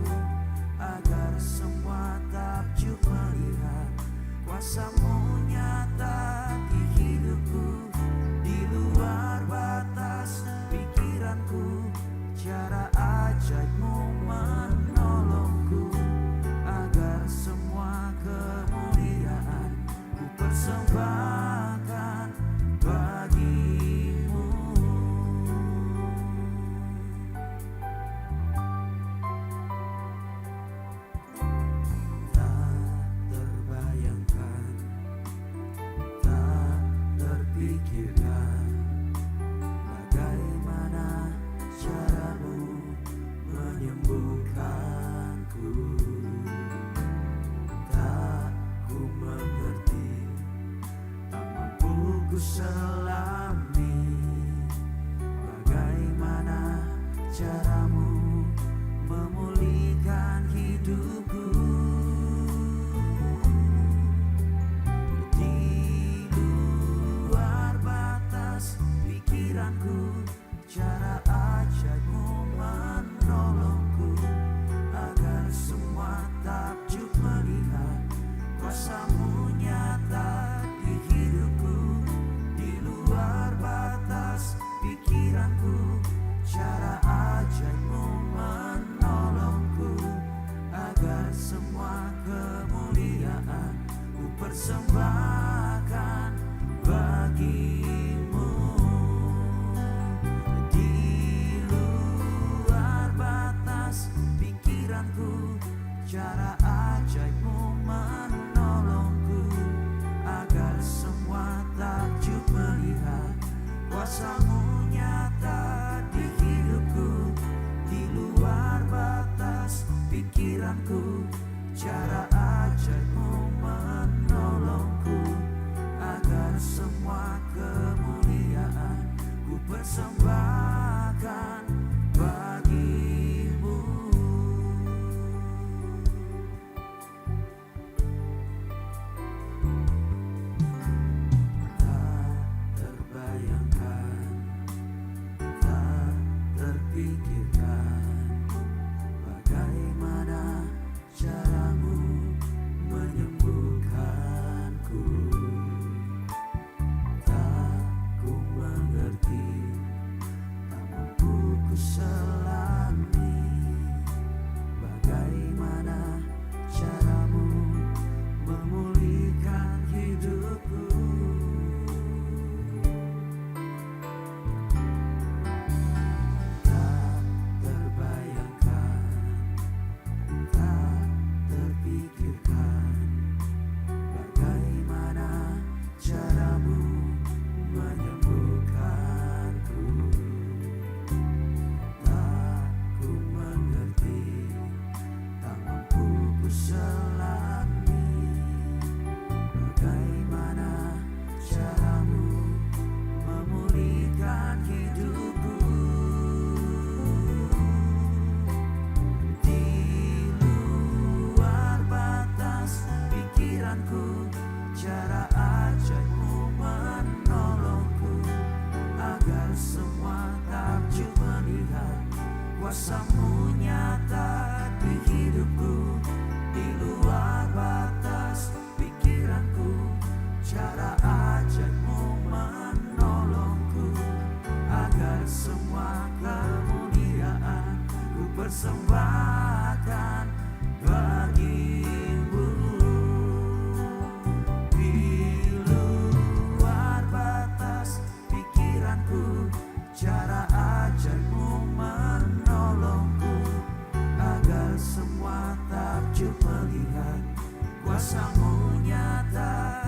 agar semua takjub melihat kuasa-Mu nyata di hidupku. Di luar batas pikiranku, cara ajaibmu menolongku, agar semua kemuliaan ku persembahkan bagimu. Tak terbayangkan, tak terpikirkan, bagaimana cara-Mu menyembuhkanku. Tak ku mengerti, tak mampu ku selami, bagaimana cara-Mu memulihkan hidupku. Di luar batas pikiranku, cara ajaibmu menolongku, agar semua takjub melihat kuasa-Mu nyata di hidupku. Di luar batas pikiranku, cara ajaibmu menolongku, agar semua kemuliaan ku persembahkan bagimu. Di luar batas pikiranku, cara ajaibmu menolongku, agar semua takjub melihat kuasa-Mu nyata di hidupku. Di luar batas pikiranku, cara ajaibmu menolongku, agar semua kemuliaan ku persembahkan bagimu. Tak terbayangkan, tak terpikirkan, bagaimana cara-Mu menyembuhkanku. Tak ku mengerti, tak mampu ku selami, bagaimana cara-Mu memulihkan hidupku. Tak terbayangkan, tak terpikirkan, bagaimana cara-Mu menyembuhkanku. Tak ku mengerti, tak mampu ku selami, bagaimana cara-Mu memulihkan hidupku. Di luar batas pikiranku, cara ajaibmu menolongku, agar semua takjub melihat kuasa-Mu nyata di hidupku. Di luar batas pikiranku, cara ajaibmu menolongku, agar semua kemuliaan ku persembahkan bagimu. Di luar batas pikiranku, cara ajaibmu menolongku, agar semua takjub melihat kuasa-Mu nyata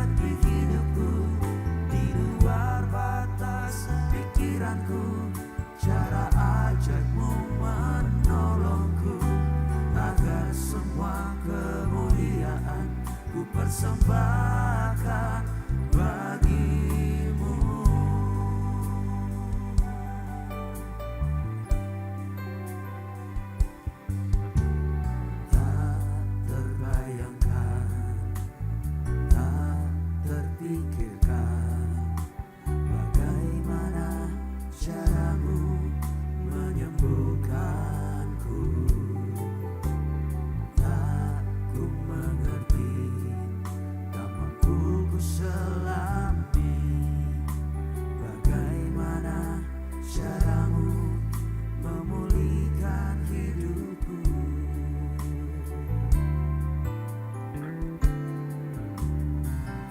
persembahkan bagimu. Tak terbayangkan, tak terpikirkan, bagaimana caramu menyembuhkanku. Tak ku mengerti, tak mampu ku selami, bagaimana caramu memulihkan hidupku.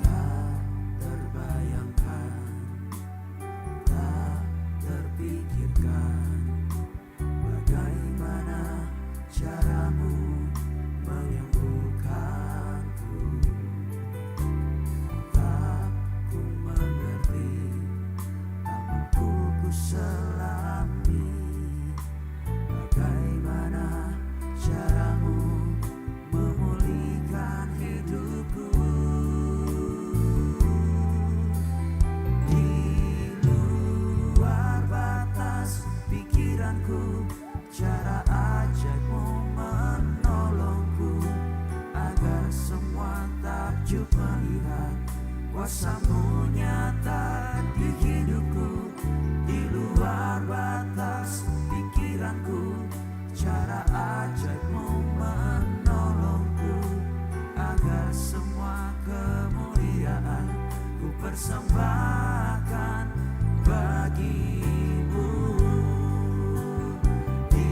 Tak terbayangkan, tak terpikirkan, bagaimana caramu menyembuhkanku. Tak ku mengerti, tak mampu ku selami, bagaimana caramu memulihkan hidupku. Di luar batas pikiranku, cara ajaibmu menolongku, agar semua takjub melihat kuasamu nyata di hidupku. Di luar batas pikiranku, cara ajaibmu menolongku, agar semua kemuliaan ku persembahkan bagimu. Di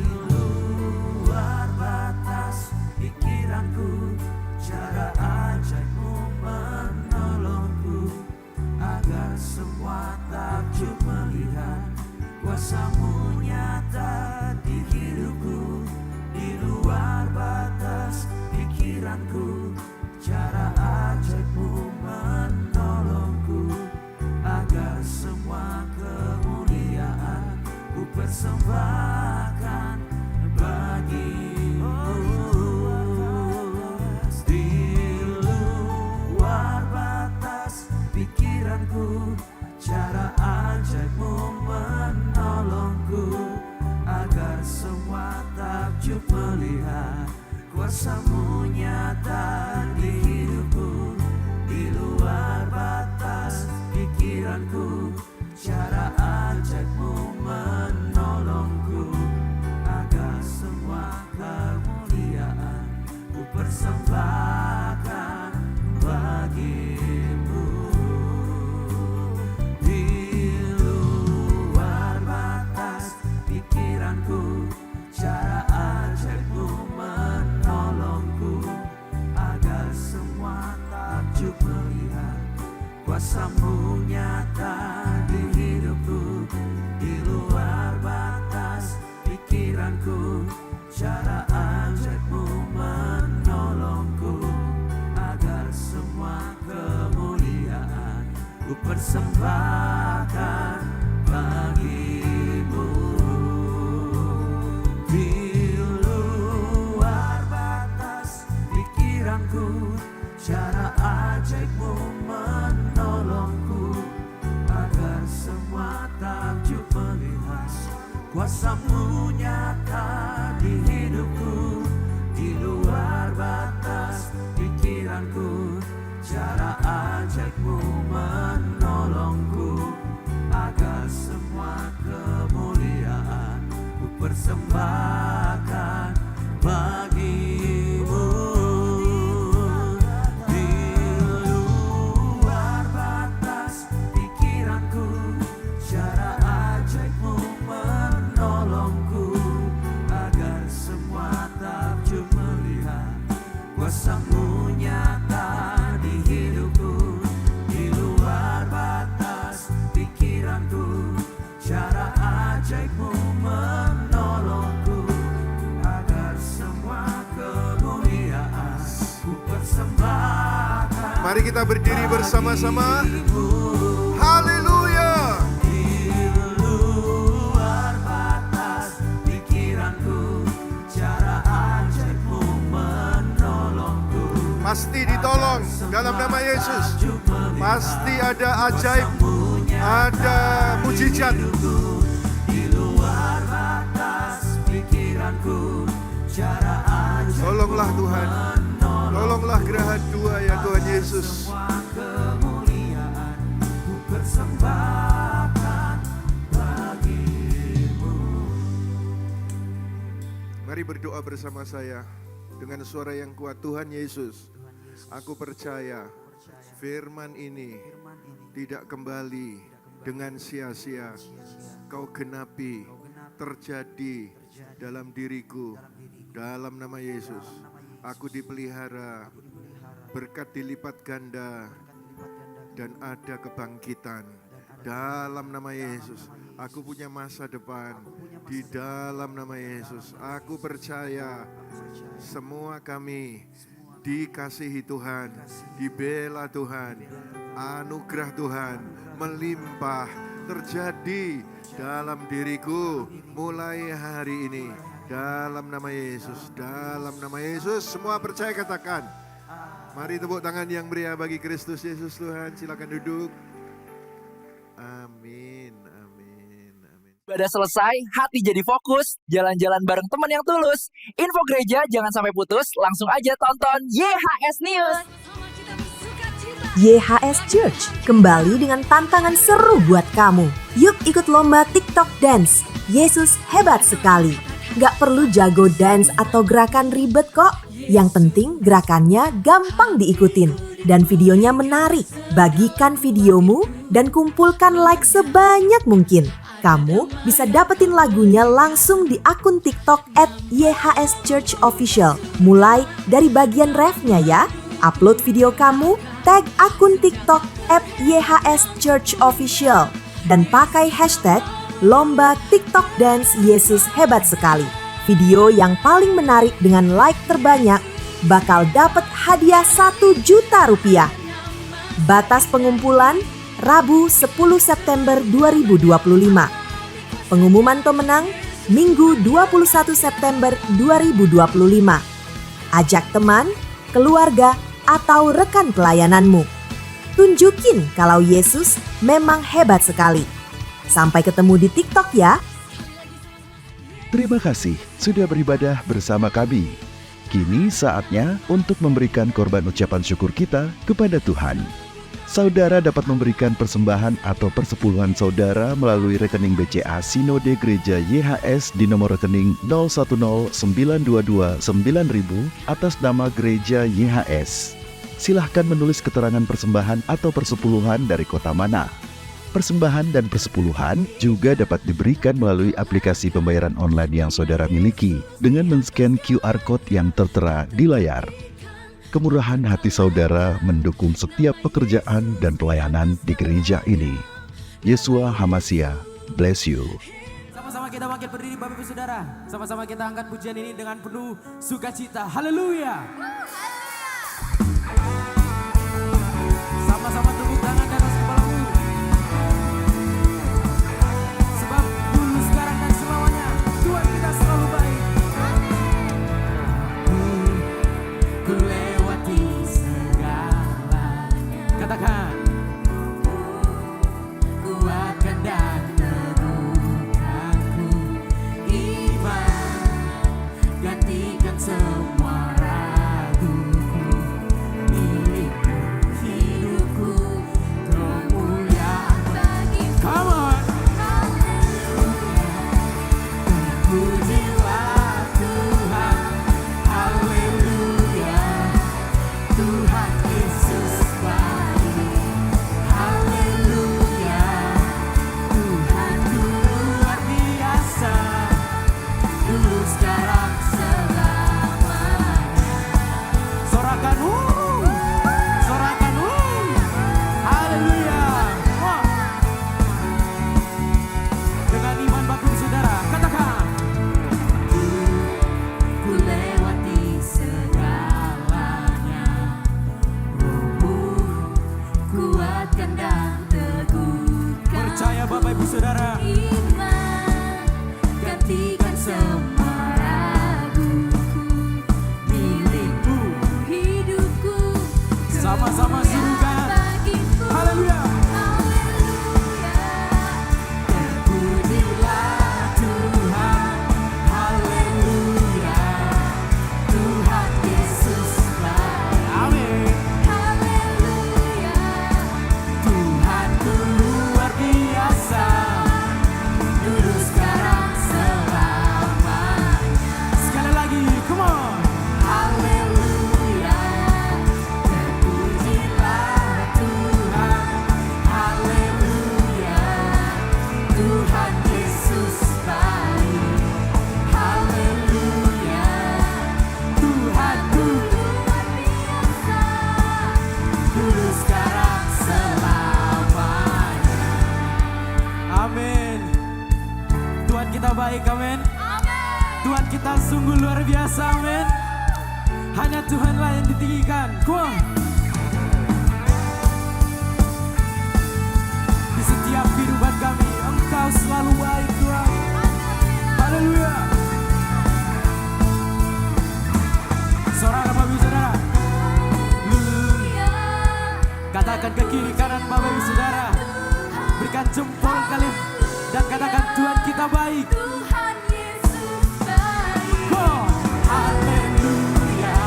luar batas pikiranku, cara ajaibmu menolongku, agar semua takjub melihat kuasamu nyata di hidupku. Di luar batas pikiranku, cara ajaibmu menolongku, agar semua kemuliaan ku persembahkan bagimu. Di luar batas pikiranku, cara ajaibmu menolongku, agar semua takjub melihat kuasamu nyata di hidupku. Di luar batas pikiranku, cara ajaibmu menolongku, agar semua kemuliaan ku persembahkan bagimu. Di luar batas pikiranku, cara ajaibmu menolongku, agar semua takjub melihat kuasamu nyata di hidupku. Di luar batas pikiranku, cara ajaibmu menolongku, agar semua kemuliaan ku persembahkan bagimu. Di luar batas pikiranku, cara ajaibmu menolongku, agar semua takjub melihat kuasamu nyata di hidupku. Di luar batas pikiranku, cara ajaibmu menolongku, agar semua kemuliaan ku persembahkan bagimu. Di luar batas pikiranku, cara ajaibmu menolongku, agar semua takjub melihat kuasamu nyata di hidupku. Di luar batas pikiranku, cara ajaibmu menolongku, agar semua kemuliaan ku persembahkan. Mari kita berdiri bersama-sama. Haleluya. Di luar batas pikiranku, cara ajaibmu menolongku, Pasti ditolong. dalam nama Yesus. Pasti ada ajaib, ada mujizat. Di luar batas pikiranku, cara ajaib Tolonglah Tuhan, tolonglah gerahan dua ya Tuhan Yesus. kemuliaan ku persembahkan bagimu. Mari berdoa bersama saya dengan suara yang kuat. Tuhan Yesus, aku percaya firman ini tidak kembali dengan sia-sia. Kau genapi terjadi dalam diriku. Dalam nama Yesus, aku dipelihara, berkat dilipat ganda, dan ada kebangkitan. Dalam nama Yesus, aku punya masa depan. Di dalam nama Yesus, aku percaya semua kami dikasihi Tuhan, dibela Tuhan, anugerah Tuhan melimpah terjadi dalam diriku mulai hari ini. Dalam nama Yesus, dalam nama Yesus, semua percaya katakan. Mari tepuk tangan yang meriah bagi Kristus Yesus Tuhan. Silakan duduk. Amin, amin, amin. Ibadah selesai, hati jadi fokus, jalan-jalan bareng teman yang tulus. Info gereja jangan sampai putus, langsung aja tonton YHS News. YHS Church kembali dengan tantangan seru buat kamu. Yuk ikut lomba TikTok Dance. Yesus hebat sekali. Gak perlu jago dance atau gerakan ribet kok. Yang penting gerakannya gampang diikutin. Dan videonya menarik. Bagikan videomu dan kumpulkan like sebanyak mungkin. Kamu bisa dapetin lagunya langsung di akun TikTok @YHSChurchOfficial. Mulai dari bagian refnya ya. Upload video kamu, tag akun TikTok @YHSChurchOfficial. Dan pakai hashtag Lomba TikTok Dance Yesus Hebat Sekali. Video yang paling menarik dengan like terbanyak bakal dapat hadiah 1 juta rupiah. Batas pengumpulan Rabu 10 September 2025. Pengumuman pemenang Minggu 21 September 2025. Ajak teman, keluarga, atau rekan pelayananmu. Tunjukin kalau Yesus memang hebat sekali. Sampai ketemu di TikTok ya. Terima kasih sudah beribadah bersama kami. Kini saatnya untuk memberikan korban ucapan syukur kita kepada Tuhan. Saudara dapat memberikan persembahan atau persepuluhan saudara melalui rekening BCA Sinode Gereja YHS di nomor rekening 0109229000 atas nama Gereja YHS. Silahkan menulis keterangan persembahan atau persepuluhan dari kota mana. Persembahan dan persepuluhan juga dapat diberikan melalui aplikasi pembayaran online yang saudara miliki dengan men-scan QR Code yang tertera di layar. Kemurahan hati saudara mendukung setiap pekerjaan dan pelayanan di gereja ini. Yesua Hamasia, bless you. Sama-sama kita bangkit berdiri Bapak Ibu Saudara. Sama-sama kita angkat pujian ini dengan penuh sukacita. Haleluya. Sama-sama tepuk tangan di atas kepalamu. Sebab dulu, sekarang, dan selamanya Tuhan kita selalu baik. Ku lewati segalanya. Katakan. Kuatkan dan teguhkanku iman. Gantikan semua raguku. Milikku hidupku, kemuliaan bagimu. Come on. Pujilah Tuhan, haleluya. Tuhan Yesus baik, haleluya. Tuhan luar biasa, dulu sekarang selamanya. Sorakan haleluya. Dengan iman Bapak Ibu Saudara, katakan. Ku lewati segalanya, Rohmu kuatkan dan teguhkan. Percaya Bapak Ibu Saudara. Iman gantikan semua raguku, milikku hidupku. Sama-sama baik, amin. Tuhan kita sungguh luar biasa, amin. Hanya Tuhanlah yang ditinggikan. Come on. Di setiap kehidupan kami, Engkau selalu baik, Tuhan. Haleluya. Saudara Bapak Ibu Saudara, katakan ke kiri kanan Bapak Ibu Saudara, berikan jempol kalian dan katakan Tuhan kita baik. Oh, haleluya,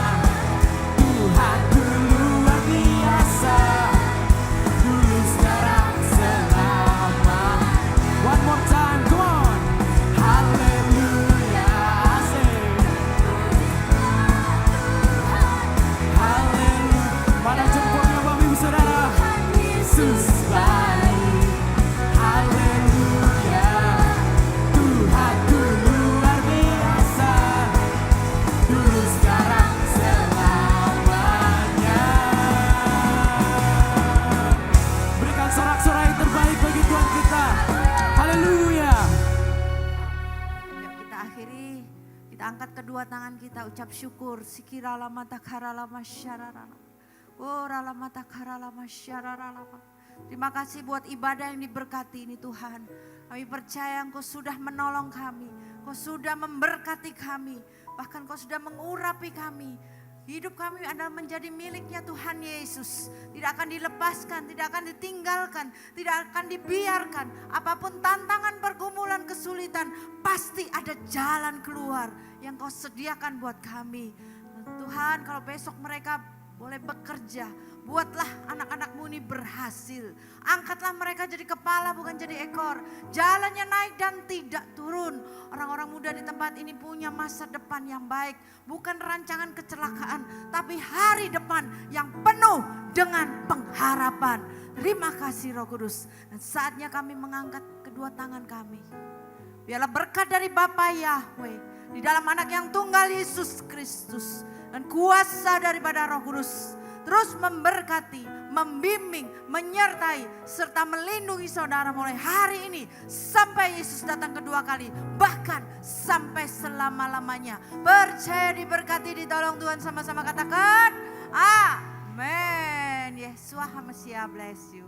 Tuhanku luar biasa, dulu sekarang selama. One more time, come on. Haleluya, haleluya. Mana jempolnya Bapak Ibu Saudara? Yesus baik. Haleluya, Tuhanku luar biasa, dulu sekarang selamanya. Berikan sorak-sorai yang terbaik bagi Tuhan kita. Haleluya. Yuk kita akhiri, kita angkat kedua tangan kita, ucap syukur. Sikirala mata karalama syararala. Oh ralama takaralama syararala. Terima kasih buat ibadah yang diberkati ini Tuhan. Kami percaya Engkau sudah menolong kami. Kau sudah memberkati kami. Bahkan Kau sudah mengurapi kami. Hidup kami adalah menjadi miliknya Tuhan Yesus. Tidak akan dilepaskan, tidak akan ditinggalkan, tidak akan dibiarkan. Apapun tantangan, pergumulan, kesulitan, pasti ada jalan keluar yang Kau sediakan buat kami. Tuhan, kalau besok mereka boleh bekerja, buatlah anak-anak-Mu ini berhasil. Angkatlah mereka jadi kepala bukan jadi ekor. Jalannya naik dan tidak turun. Orang-orang muda di tempat ini punya masa depan yang baik. Bukan rancangan kecelakaan, tapi hari depan yang penuh dengan pengharapan. Terima kasih Roh Kudus. Dan saatnya kami mengangkat kedua tangan kami. Biarlah berkat dari Bapa Yahweh di dalam anak yang tunggal Yesus Kristus. Dan kuasa daripada Roh Kudus terus memberkati, membimbing, menyertai, serta melindungi saudara mulai hari ini sampai Yesus datang kedua kali, bahkan sampai selama-lamanya. Percaya diberkati, ditolong Tuhan, sama-sama katakan amin. Yesus HaMashiach bless you.